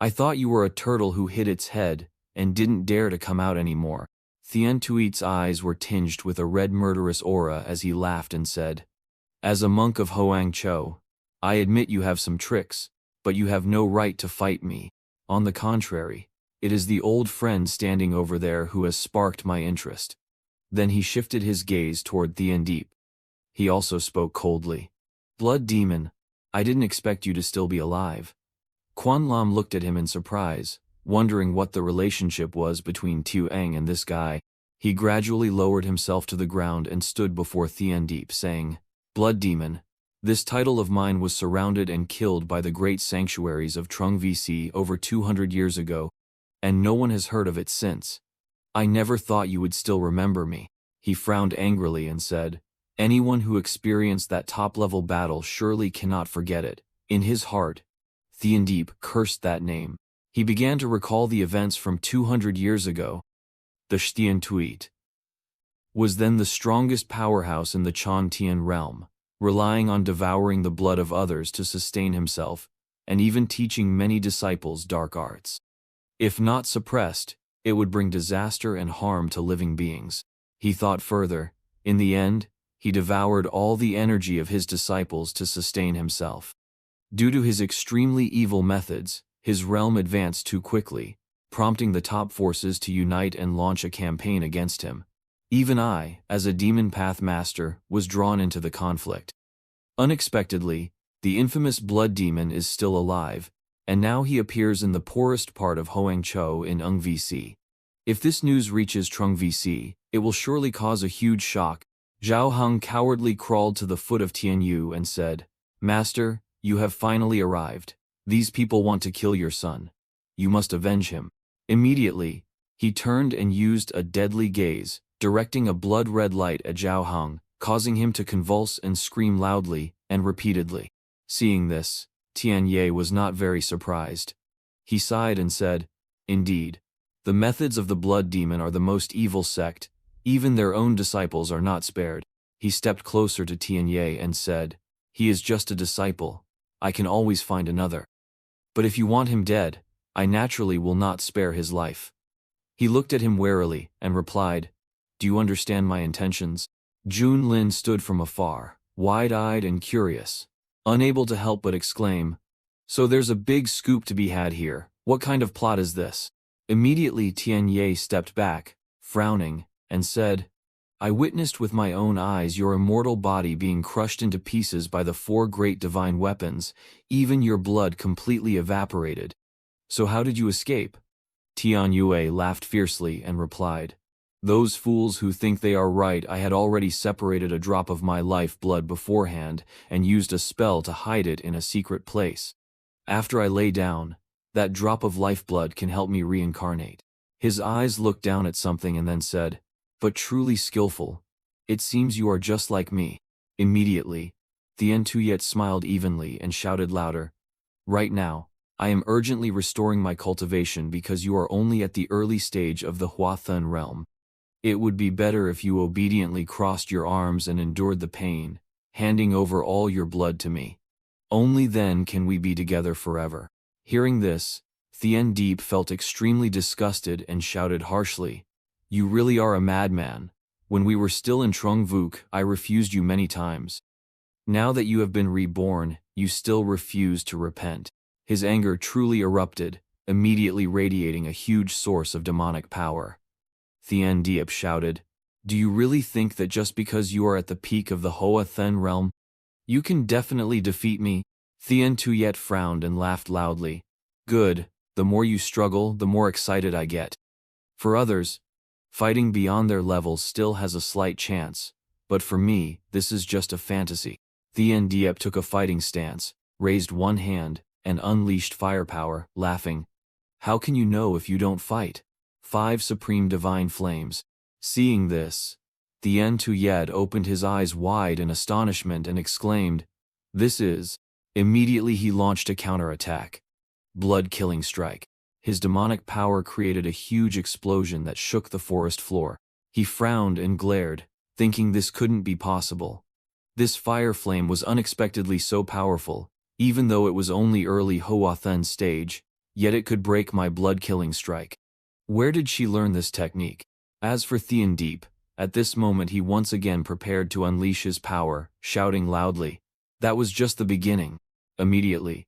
I thought you were a turtle who hid its head and didn't dare to come out anymore. Thien Tuit's eyes were tinged with a red murderous aura as he laughed and said, as a monk of Hoang Chou, I admit you have some tricks, but you have no right to fight me. On the contrary, it is the old friend standing over there who has sparked my interest. Then he shifted his gaze toward Thiendeep. He also spoke coldly. Blood demon, I didn't expect you to still be alive. Quan Lam looked at him in surprise, wondering what the relationship was between Tiu Eng and this guy. He gradually lowered himself to the ground and stood before Thiendeep, saying, Blood demon, this title of mine was surrounded and killed by the great sanctuaries of Trung VC over 200 years ago, and no one has heard of it since. I never thought you would still remember me. He frowned angrily and said, anyone who experienced that top-level battle surely cannot forget it. In his heart, Thiendeep cursed that name. He began to recall the events from 200 years ago. The Shtien Tuit was then the strongest powerhouse in the Chan Tien realm, relying on devouring the blood of others to sustain himself, and even teaching many disciples dark arts. If not suppressed, it would bring disaster and harm to living beings. He thought further. In the end, he devoured all the energy of his disciples to sustain himself. Due to his extremely evil methods, his realm advanced too quickly, prompting the top forces to unite and launch a campaign against him. Even I, as a demon path master, was drawn into the conflict. Unexpectedly, the infamous blood demon is still alive, and now he appears in the poorest part of Hoangzhou in Ung VC. If this news reaches Trung VC, it will surely cause a huge shock. Zhao Heng cowardly crawled to the foot of Tian Yu and said, Master, you have finally arrived. These people want to kill your son. You must avenge him. Immediately, he turned and used a deadly gaze, directing a blood-red light at Zhao Heng, causing him to convulse and scream loudly and repeatedly. Seeing this, Tian Ye was not very surprised. He sighed and said, Indeed, the methods of the blood demon are the most evil sect. Even their own disciples are not spared. He stepped closer to Tian Ye and said, He is just a disciple. I can always find another. But if you want him dead, I naturally will not spare his life. He looked at him warily and replied, Do you understand my intentions? Jun Lin stood from afar, wide-eyed and curious, unable to help but exclaim, So there's a big scoop to be had here. What kind of plot is this? Immediately Tian Ye stepped back, frowning, and said, I witnessed with my own eyes your immortal body being crushed into pieces by the 4 great divine weapons, even your blood completely evaporated. So how did you escape? Tian Yue laughed fiercely and replied, Those fools who think they are right, I had already separated a drop of my life blood beforehand and used a spell to hide it in a secret place. After I lay down, that drop of lifeblood can help me reincarnate. His eyes looked down at something and then said, But truly skillful. It seems you are just like me. Immediately, Thien Tuyet smiled evenly and shouted louder, Right now, I am urgently restoring my cultivation because you are only at the early stage of the Huathun realm. It would be better if you obediently crossed your arms and endured the pain, handing over all your blood to me. Only then can we be together forever. Hearing this, Thien Deep felt extremely disgusted and shouted harshly, You really are a madman. When we were still in Trung Vuk, I refused you many times. Now that you have been reborn, you still refuse to repent. His anger truly erupted, immediately radiating a huge source of demonic power. Thien Diep shouted, Do you really think that just because you are at the peak of the Hoa Then realm, you can definitely defeat me? Thien Tuyet frowned and laughed loudly. Good, the more you struggle, the more excited I get. For others, fighting beyond their level still has a slight chance, but for me, this is just a fantasy. Thien Diep took a fighting stance, raised one hand, and unleashed firepower, laughing. How can you know if you don't fight? 5 supreme divine flames. Seeing this, Thien Tuyed opened his eyes wide in astonishment and exclaimed, This is... Immediately he launched a counterattack. Blood-killing strike. His demonic power created a huge explosion that shook the forest floor. He frowned and glared, thinking this couldn't be possible. This fire flame was unexpectedly so powerful, even though it was only early Hoathen stage, yet it could break my blood-killing strike. Where did she learn this technique? As for Thien Deep, at this moment he once again prepared to unleash his power, shouting loudly, That was just the beginning. Immediately,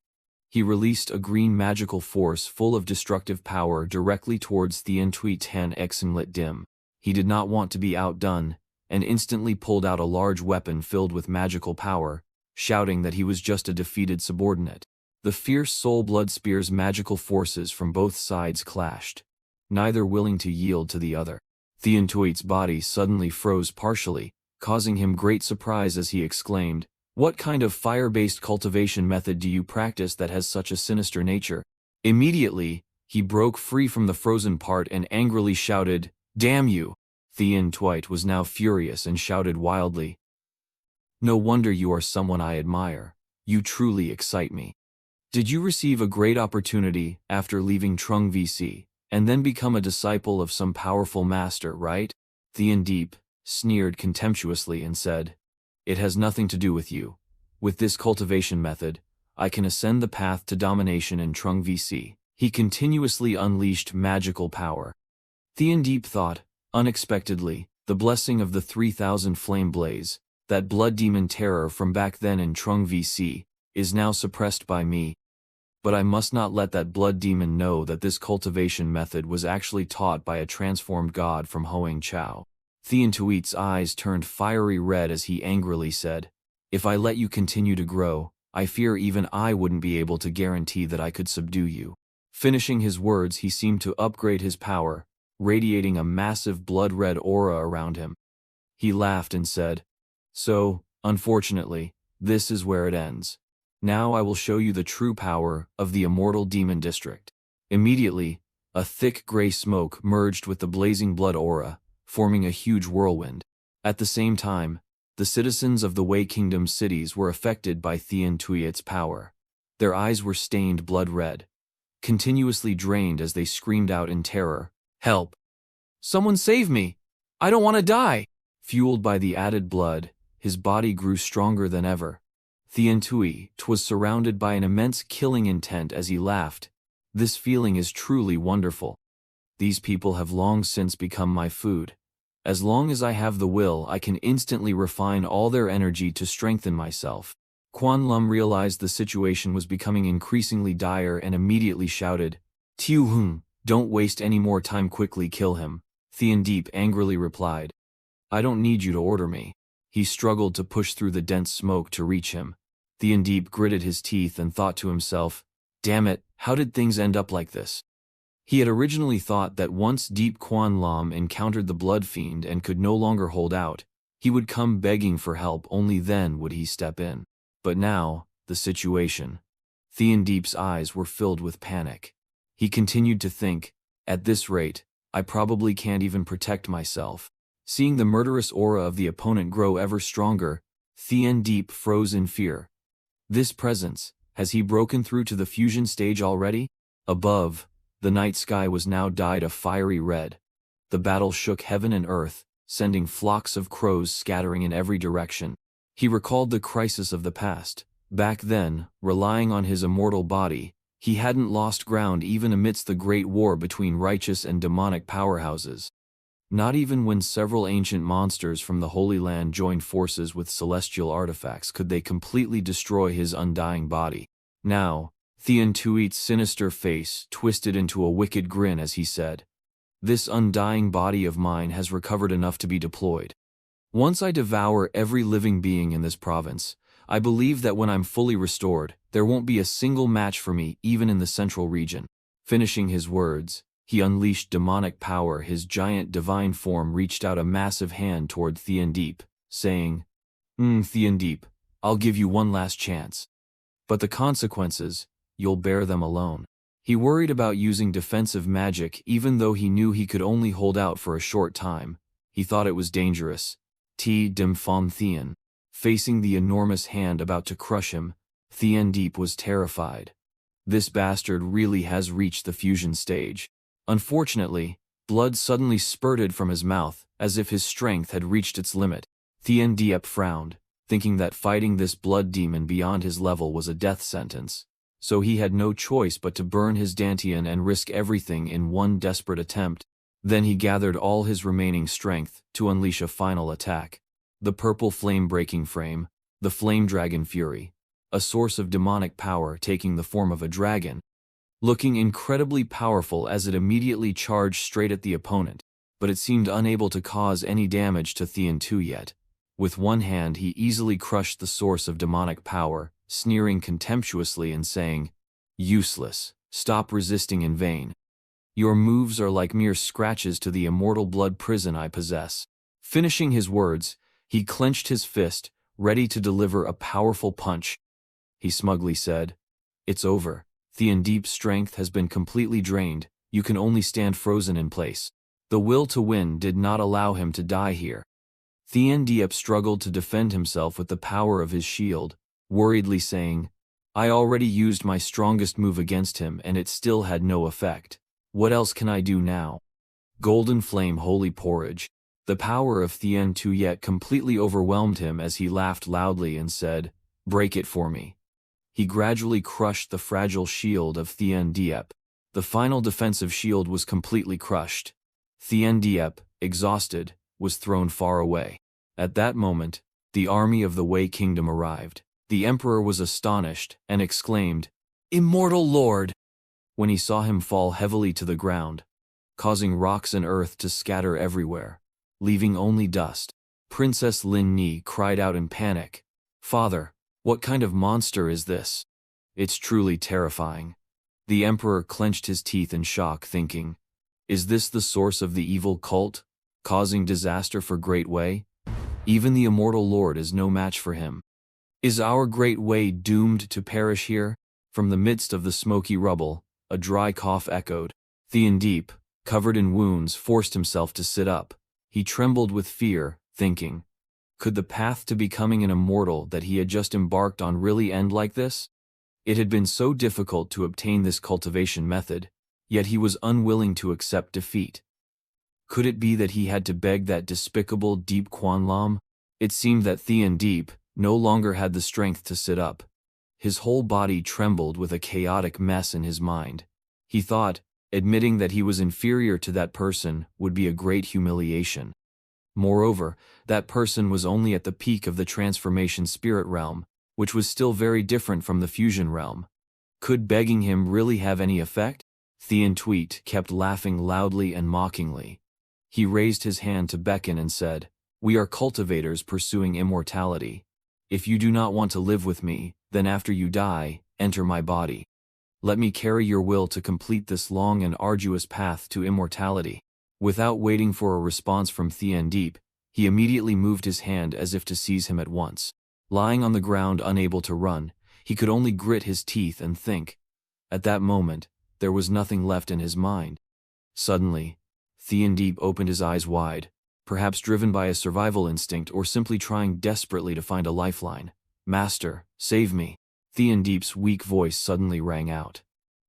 he released a green magical force full of destructive power directly towards Thien Tui Tan Exenlit Dim. He did not want to be outdone, and instantly pulled out a large weapon filled with magical power, shouting that he was just a defeated subordinate. The fierce soul blood spear's magical forces from both sides clashed, neither willing to yield to the other. Theantuit's body suddenly froze partially, causing him great surprise as he exclaimed, "What kind of fire-based cultivation method do you practice that has such a sinister nature?" Immediately, he broke free from the frozen part and angrily shouted, "Damn you!" Theantuit was now furious and shouted wildly, "No wonder you are someone I admire. You truly excite me. Did you receive a great opportunity after leaving Trung VC, and then become a disciple of some powerful master, right?" Theandeep sneered contemptuously and said, "It has nothing to do with you. With this cultivation method, I can ascend the path to domination in Trung VC." He continuously unleashed magical power. Theandeep thought, unexpectedly, the blessing of the 3,000 flame blaze, that blood demon terror from back then in Trung VC, is now suppressed by me. But I must not let that blood demon know that this cultivation method was actually taught by a transformed god from Hoang Chao. Theantuit's eyes turned fiery red as he angrily said, "If I let you continue to grow, I fear even I wouldn't be able to guarantee that I could subdue you." Finishing his words, he seemed to upgrade his power, radiating a massive blood-red aura around him. He laughed and said, "So, unfortunately, this is where it ends. Now I will show you the true power of the immortal demon district." Immediately, a thick gray smoke merged with the blazing blood aura, forming a huge whirlwind. At the same time, the citizens of the Wei Kingdom's cities were affected by Theantuit's power. Their eyes were stained blood-red, continuously drained as they screamed out in terror, "Help! Someone save me! I don't want to die!" Fueled by the added blood, his body grew stronger than ever. Theantui was surrounded by an immense killing intent as he laughed. "This feeling is truly wonderful. These people have long since become my food. As long as I have the will, I can instantly refine all their energy to strengthen myself." Quan Lum realized the situation was becoming increasingly dire and immediately shouted, "Tiu Hung, don't waste any more time, quickly kill him." Theandeep angrily replied, "I don't need you to order me." He struggled to push through the dense smoke to reach him. Theandeep gritted his teeth and thought to himself, "Damn it, how did things end up like this?" He had originally thought that once Deep Quan Lam encountered the Blood Fiend and could no longer hold out, he would come begging for help, only then would he step in. But now, the situation. Theandeep's eyes were filled with panic. He continued to think, "At this rate, I probably can't even protect myself." Seeing the murderous aura of the opponent grow ever stronger, Theandeep froze in fear. This presence, has he broken through to the fusion stage already? Above, the night sky was now dyed a fiery red. The battle shook heaven and earth, sending flocks of crows scattering in every direction. He recalled the crisis of the past. Back then, relying on his immortal body, he hadn't lost ground even amidst the great war between righteous and demonic powerhouses. Not even when several ancient monsters from the Holy Land joined forces with celestial artifacts could they completely destroy his undying body. Now, Theantuit's sinister face twisted into a wicked grin as he said, "This undying body of mine has recovered enough to be deployed. Once I devour every living being in this province, I believe that when I'm fully restored, there won't be a single match for me even in the central region." Finishing his words, he unleashed demonic power. His giant divine form reached out a massive hand toward Theandeep, saying, Theandeep, I'll give you one last chance. But the consequences, you'll bear them alone." He worried about using defensive magic even though he knew he could only hold out for a short time. He thought it was dangerous. Dim Fom Thean. Facing the enormous hand about to crush him, Theandeep was terrified. This bastard really has reached the fusion stage. Unfortunately, blood suddenly spurted from his mouth, as if his strength had reached its limit. Theandeep frowned, thinking that fighting this blood demon beyond his level was a death sentence. So he had no choice but to burn his dantian and risk everything in one desperate attempt. Then he gathered all his remaining strength to unleash a final attack. The purple flame-breaking frame, the Flame Dragon Fury, a source of demonic power taking the form of a dragon, looking incredibly powerful as it immediately charged straight at the opponent. but it seemed unable to cause any damage to Thean Tu yet. With one hand he easily crushed the source of demonic power, sneering contemptuously and saying, "Useless, stop resisting in vain. Your moves are like mere scratches to the immortal blood prison I possess." Finishing his words, he clenched his fist, ready to deliver a powerful punch. He smugly said, "It's over. Thean Deep's strength has been completely drained. You can only stand frozen in place." The will to win did not allow him to die here. Thean Deep struggled to defend himself with the power of his shield, worriedly saying, "I already used my strongest move against him and it still had no effect. What else can I do now?" Golden Flame Holy Porridge. The power of Thean Tu yet completely overwhelmed him as he laughed loudly and said, "Break it for me." He gradually crushed the fragile shield of Thean Deep. The final defensive shield was completely crushed. Thean Deep, exhausted, was thrown far away. At that moment, the army of the Wei Kingdom arrived. The emperor was astonished and exclaimed, "Immortal Lord!" when he saw him fall heavily to the ground, causing rocks and earth to scatter everywhere, leaving only dust. Princess Lin Ni cried out in panic, "Father, what kind of monster is this? It's truly terrifying." The emperor clenched his teeth in shock, thinking, "Is this the source of the evil cult, causing disaster for Great Wei? Even the immortal Lord is no match for him. Is our Great Wei doomed to perish here?" From the midst of the smoky rubble, a dry cough echoed. Thean Deep, covered in wounds, forced himself to sit up. He trembled with fear, thinking, could the path to becoming an immortal that he had just embarked on really end like this? It had been so difficult to obtain this cultivation method, yet he was unwilling to accept defeat. Could it be that he had to beg that despicable Deep Quan Lam? It seemed that Thean Deep no longer had the strength to sit up. His whole body trembled with a chaotic mess in his mind. He thought, admitting that he was inferior to that person would be a great humiliation. Moreover, that person was only at the peak of the transformation spirit realm, which was still very different from the fusion realm. Could begging him really have any effect? Thean Tweet kept laughing loudly and mockingly. He raised his hand to beckon and said, "We are cultivators pursuing immortality. If you do not want to live with me, then after you die, enter my body. Let me carry your will to complete this long and arduous path to immortality." Without waiting for a response from Thean Deep, he immediately moved his hand as if to seize him at once. Lying on the ground unable to run, he could only grit his teeth and think. At that moment, there was nothing left in his mind. Suddenly, Thean Deep opened his eyes wide, perhaps driven by a survival instinct or simply trying desperately to find a lifeline. "Master, save me." Thean Deep's weak voice suddenly rang out.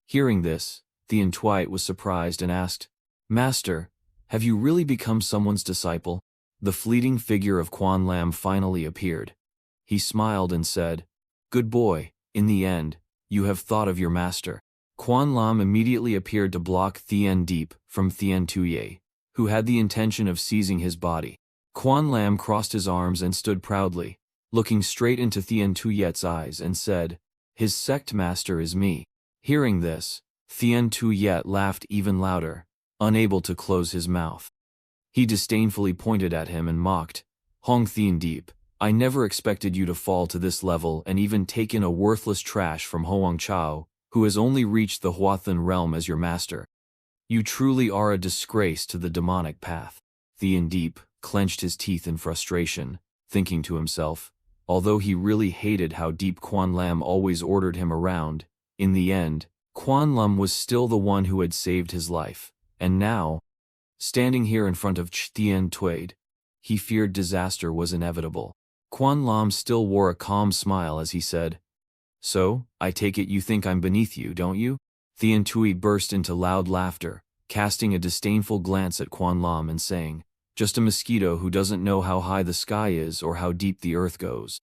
Hearing this, Thean Twite was surprised and asked, "Master, have you really become someone's disciple?" The fleeting figure of Quan Lam finally appeared. He smiled and said, "Good boy, in the end, you have thought of your master." Quan Lam immediately appeared to block Thean Deep from Thean Tuye, who had the intention of seizing his body. Quan Lam crossed his arms and stood proudly, looking straight into Thean Tuyet's eyes and said, "His sect master is me." Hearing this, Thean Tuyet laughed even louder, unable to close his mouth. He disdainfully pointed at him and mocked, "Hong Thean Deep, I never expected you to fall to this level and even take in a worthless trash from Hoang Chao, who has only reached the Huathan realm as your master. You truly are a disgrace to the demonic path." Thean Deep clenched his teeth in frustration, thinking to himself, although he really hated how Deep Quan Lam always ordered him around, in the end, Quan Lam was still the one who had saved his life, and now, standing here in front of Thean Tuade, he feared disaster was inevitable. Quan Lam still wore a calm smile as he said, "So, I take it you think I'm beneath you, don't you?" Thean Tui burst into loud laughter, casting a disdainful glance at Quan Lam and saying, "Just a mosquito who doesn't know how high the sky is or how deep the earth goes.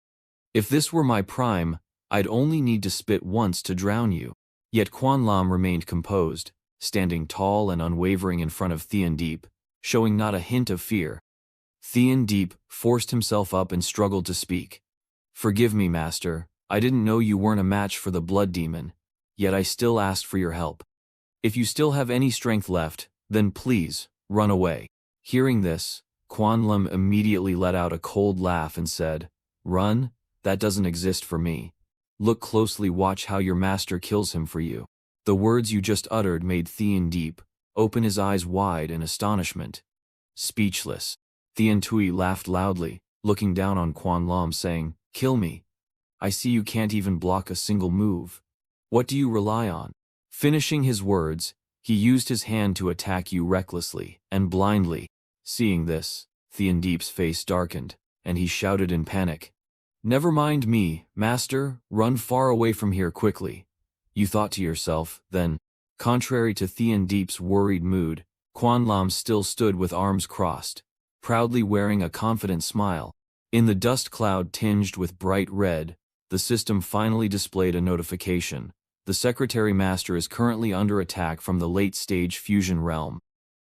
If this were my prime, I'd only need to spit once to drown you." Yet Quan Lam remained composed, standing tall and unwavering in front of Thean Deep, showing not a hint of fear. Thean Deep forced himself up and struggled to speak. "Forgive me, master, I didn't know you weren't a match for the blood demon, yet I still asked for your help. If you still have any strength left, then please, run away." Hearing this, Quan Lam immediately let out a cold laugh and said, "Run? That doesn't exist for me. Look closely, watch how your master kills him for you." The words you just uttered made Thean Deep open his eyes wide in astonishment. Speechless, Thean Tui laughed loudly, looking down on Quan Lam saying, "Kill me. I see you can't even block a single move. What do you rely on?" Finishing his words, he used his hand to attack you recklessly and blindly. Seeing this, Thean Deep's face darkened, and he shouted in panic, "Never mind me, master, run far away from here quickly." You thought to yourself, then. Contrary to Thean Deep's worried mood, Quan Lam still stood with arms crossed, proudly wearing a confident smile. In the dust cloud tinged with bright red, the system finally displayed a notification. The Secretary Master is currently under attack from the late-stage fusion realm.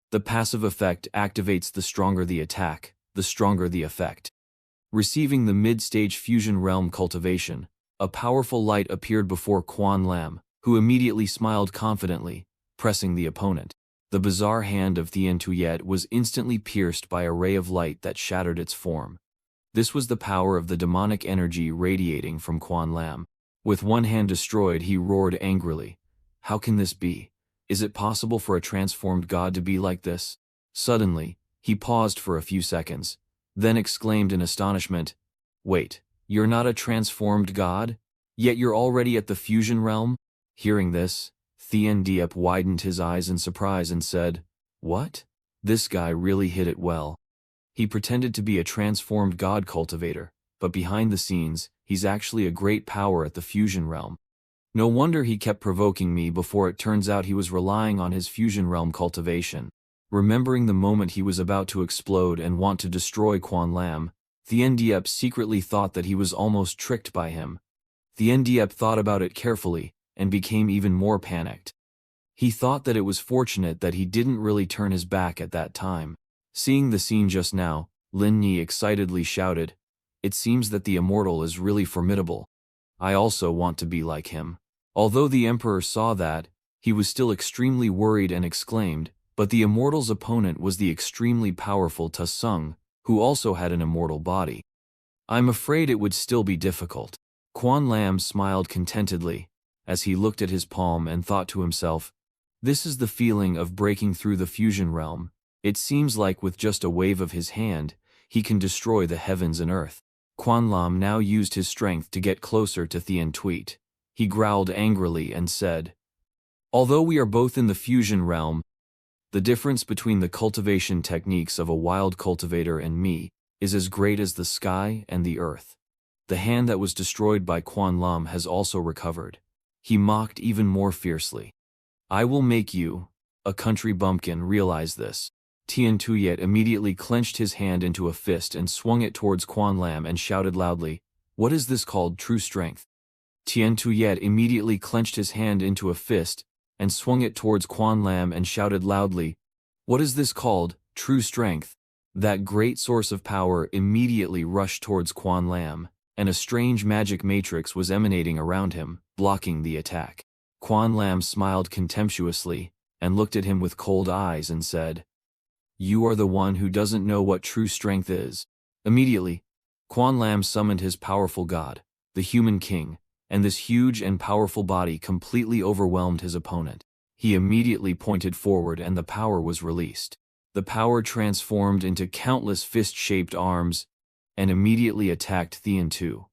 The passive effect activates the stronger the attack, the stronger the effect. Receiving the mid-stage fusion realm cultivation, a powerful light appeared before Quan Lam, who immediately smiled confidently, pressing the opponent. The bizarre hand of Thean Tuyet was instantly pierced by a ray of light that shattered its form. This was the power of the demonic energy radiating from Quan Lam. With one hand destroyed, he roared angrily, "How can this be? Is it possible for a transformed god to be like this?" Suddenly, he paused for a few seconds, then exclaimed in astonishment, "Wait, you're not a transformed god? Yet you're already at the fusion realm?" Hearing this, Thean Diep widened his eyes in surprise and said, "What? This guy really hit it well." He pretended to be a transformed god cultivator, but behind the scenes, he's actually a great power at the fusion realm. No wonder he kept provoking me before it turns out he was relying on his fusion realm cultivation. Remembering the moment he was about to explode and want to destroy Quan Lam, Thean Diep secretly thought that he was almost tricked by him. Thean Diep thought about it carefully and became even more panicked. He thought that it was fortunate that he didn't really turn his back at that time. Seeing the scene just now, Lin Yi excitedly shouted, "It seems that the immortal is really formidable. I also want to be like him." Although the emperor saw that, he was still extremely worried and exclaimed, but the immortal's opponent was the extremely powerful Ta Sung, who also had an immortal body. "I'm afraid it would still be difficult." Quan Lam smiled contentedly, as he looked at his palm and thought to himself, "This is the feeling of breaking through the fusion realm. It seems like with just a wave of his hand, he can destroy the heavens and earth." Quan Lam now used his strength to get closer to Thean Tweet. He growled angrily and said, "Although we are both in the fusion realm, the difference between the cultivation techniques of a wild cultivator and me is as great as the sky and the earth." The hand that was destroyed by Quan Lam has also recovered. He mocked even more fiercely. "I will make you, a country bumpkin, realize this." Thean Tuyet immediately clenched his hand into a fist and swung it towards Quan Lam and shouted loudly, "What is this called true strength?" Thean Tuyet immediately clenched his hand into a fist and swung it towards Quan Lam and shouted loudly, "What is this called true strength?" That great source of power immediately rushed towards Quan Lam, and a strange magic matrix was emanating around him, blocking the attack. Quan Lam smiled contemptuously and looked at him with cold eyes and said, "You are the one who doesn't know what true strength is." Immediately, Quan Lam summoned his powerful god, the human king, and this huge and powerful body completely overwhelmed his opponent. He immediately pointed forward and the power was released. The power transformed into countless fist-shaped arms and immediately attacked Thean Tu.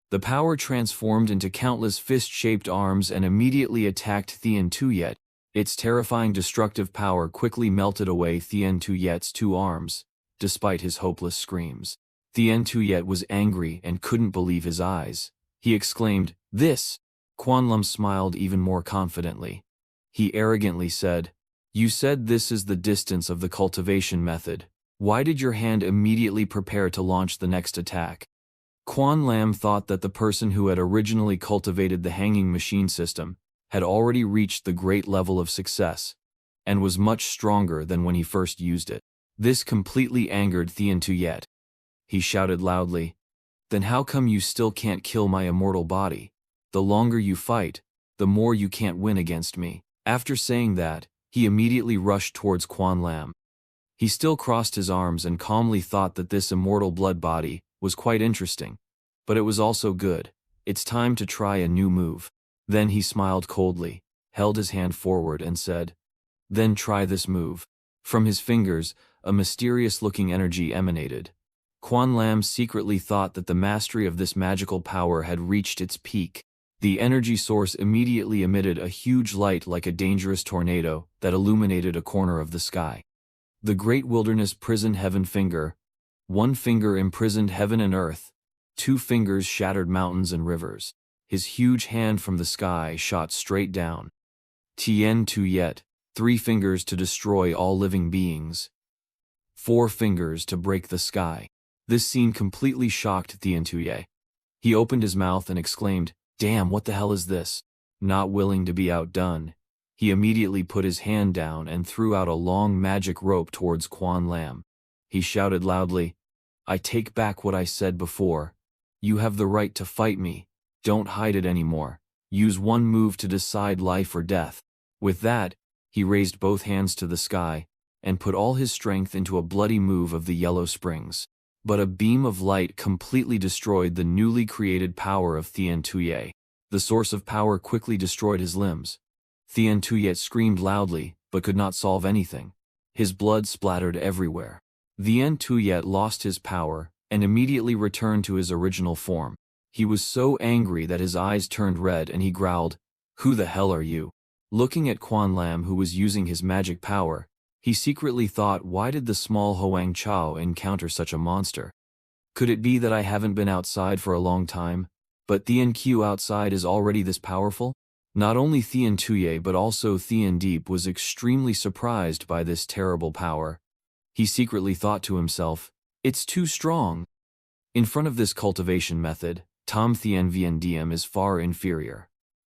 The power transformed into countless fist-shaped arms and immediately attacked Thean Tuyet. Its terrifying destructive power quickly melted away Thean Tuyet's two arms, despite his hopeless screams. Thean Tuyet was angry and couldn't believe his eyes. He exclaimed, "This!" Quan Lam smiled even more confidently. He arrogantly said, "You said this is the distance of the cultivation method. Why did your hand immediately prepare to launch the next attack?" Quan Lam thought that the person who had originally cultivated the hanging machine system had already reached the great level of success, and was much stronger than when he first used it. This completely angered Thean Tuyet. He shouted loudly, "Then how come you still can't kill my immortal body? The longer you fight, the more you can't win against me." After saying that, he immediately rushed towards Quan Lam. He still crossed his arms and calmly thought that this immortal blood body was quite interesting. But it was also good. It's time to try a new move. Then he smiled coldly, held his hand forward and said, "Then try this move." From his fingers, a mysterious-looking energy emanated. Quan Lam secretly thought that the mastery of this magical power had reached its peak. The energy source immediately emitted a huge light like a dangerous tornado that illuminated a corner of the sky. The great wilderness prison heaven finger. One finger imprisoned heaven and earth. 2 fingers shattered mountains and rivers. His huge hand from the sky shot straight down. Tien Tuyet, 3 fingers to destroy all living beings. 4 fingers to break the sky. This scene completely shocked Tien Tuyet. He opened his mouth and exclaimed, "Damn, what the hell is this?" Not willing to be outdone, he immediately put his hand down and threw out a long magic rope towards Quan Lam. He shouted loudly, "I take back what I said before. You have the right to fight me. Don't hide it anymore. Use one move to decide life or death." With that, he raised both hands to the sky and put all his strength into a bloody move of the yellow springs. But a beam of light completely destroyed the newly created power of Tien Tuyet. The source of power quickly destroyed his limbs. Tien Tuyet screamed loudly, but could not solve anything. His blood splattered everywhere. Tien Tuyet lost his power and immediately returned to his original form. He was so angry that his eyes turned red and he growled, "Who the hell are you?" Looking at Quan Lam, who was using his magic power, he secretly thought, why did the small Hoang Chao encounter such a monster? Could it be that I haven't been outside for a long time, but Thien Q outside is already this powerful? Not only Thien Tuye but also Thien Deep was extremely surprised by this terrible power. He secretly thought to himself, "It's too strong." In front of this cultivation method, Tom Thien Vien Diem is far inferior.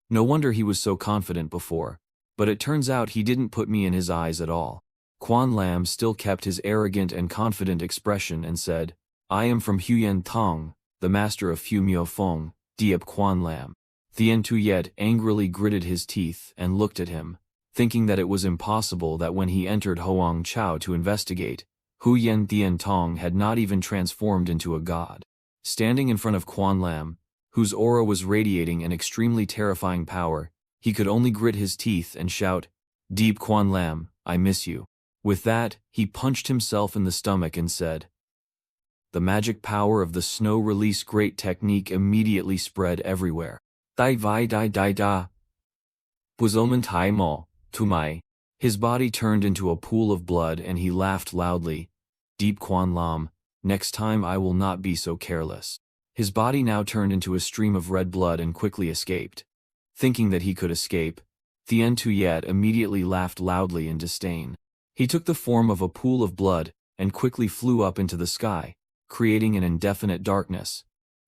No wonder he was so confident before, but it turns out he didn't put me in his eyes at all. Quan Lam still kept his arrogant and confident expression and said, "I am from Huyen Tong, the master of Fu Mio Feng, Diep Quan Lam." Thien Tuyet angrily gritted his teeth and looked at him, thinking that it was impossible that when he entered Hoang Chao to investigate, Huyen Thien Tong had not even transformed into a god. Standing in front of Quan Lam, whose aura was radiating an extremely terrifying power, he could only grit his teeth and shout, "Deep Quan Lam, I miss you." With that, he punched himself in the stomach and said, the magic power of the snow release great technique immediately spread everywhere. Dai vai dai dai da. Buzomen tai mo, tu mai. His body turned into a pool of blood and he laughed loudly. Deep Quan Lam, next time I will not be so careless. His body now turned into a stream of red blood and quickly escaped. Thinking that he could escape, Thien Tuyet immediately laughed loudly in disdain. He took the form of a pool of blood and quickly flew up into the sky, creating an indefinite darkness.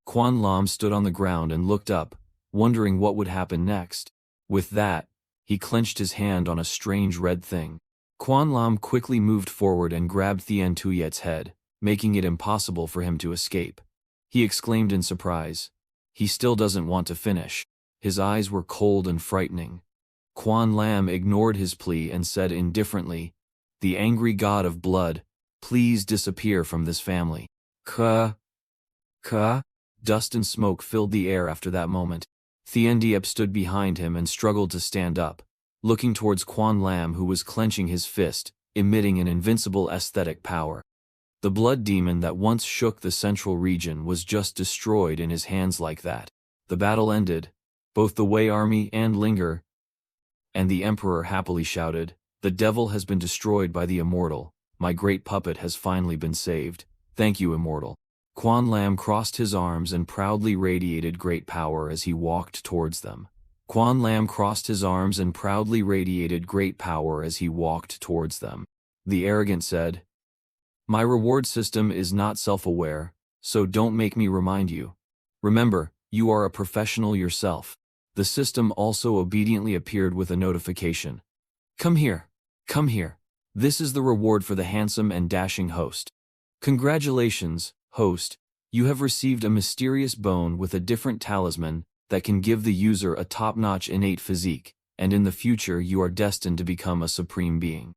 Quan Lam stood on the ground and looked up, wondering what would happen next. With that, he clenched his hand on a strange red thing. Quan Lam quickly moved forward and grabbed Thien Tuyet's head, making it impossible for him to escape. He exclaimed in surprise, "He still doesn't want to finish." His eyes were cold and frightening. Quan Lam ignored his plea and said indifferently, "The angry god of blood, please disappear from this family." Ka. Dust and smoke filled the air after that moment. Thien Diep stood behind him and struggled to stand up, looking towards Quan Lam who was clenching his fist, emitting an invincible aesthetic power. The blood demon that once shook the central region was just destroyed in his hands like that. The battle ended, both the Wei army and Linger, and the emperor happily shouted, "The devil has been destroyed by the immortal, my great puppet has finally been saved, thank you immortal." Quan Lam crossed his arms and proudly radiated great power as he walked towards them. Quan Lam crossed his arms and proudly radiated great power as he walked towards them. The arrogant said, "My reward system is not self-aware, so don't make me remind you. Remember, you are a professional yourself." The system also obediently appeared with a notification. Come here. This is the reward for the handsome and dashing host. Congratulations, host. You have received a mysterious bone with a different talisman that can give the user a top-notch innate physique, and in the future you are destined to become a supreme being.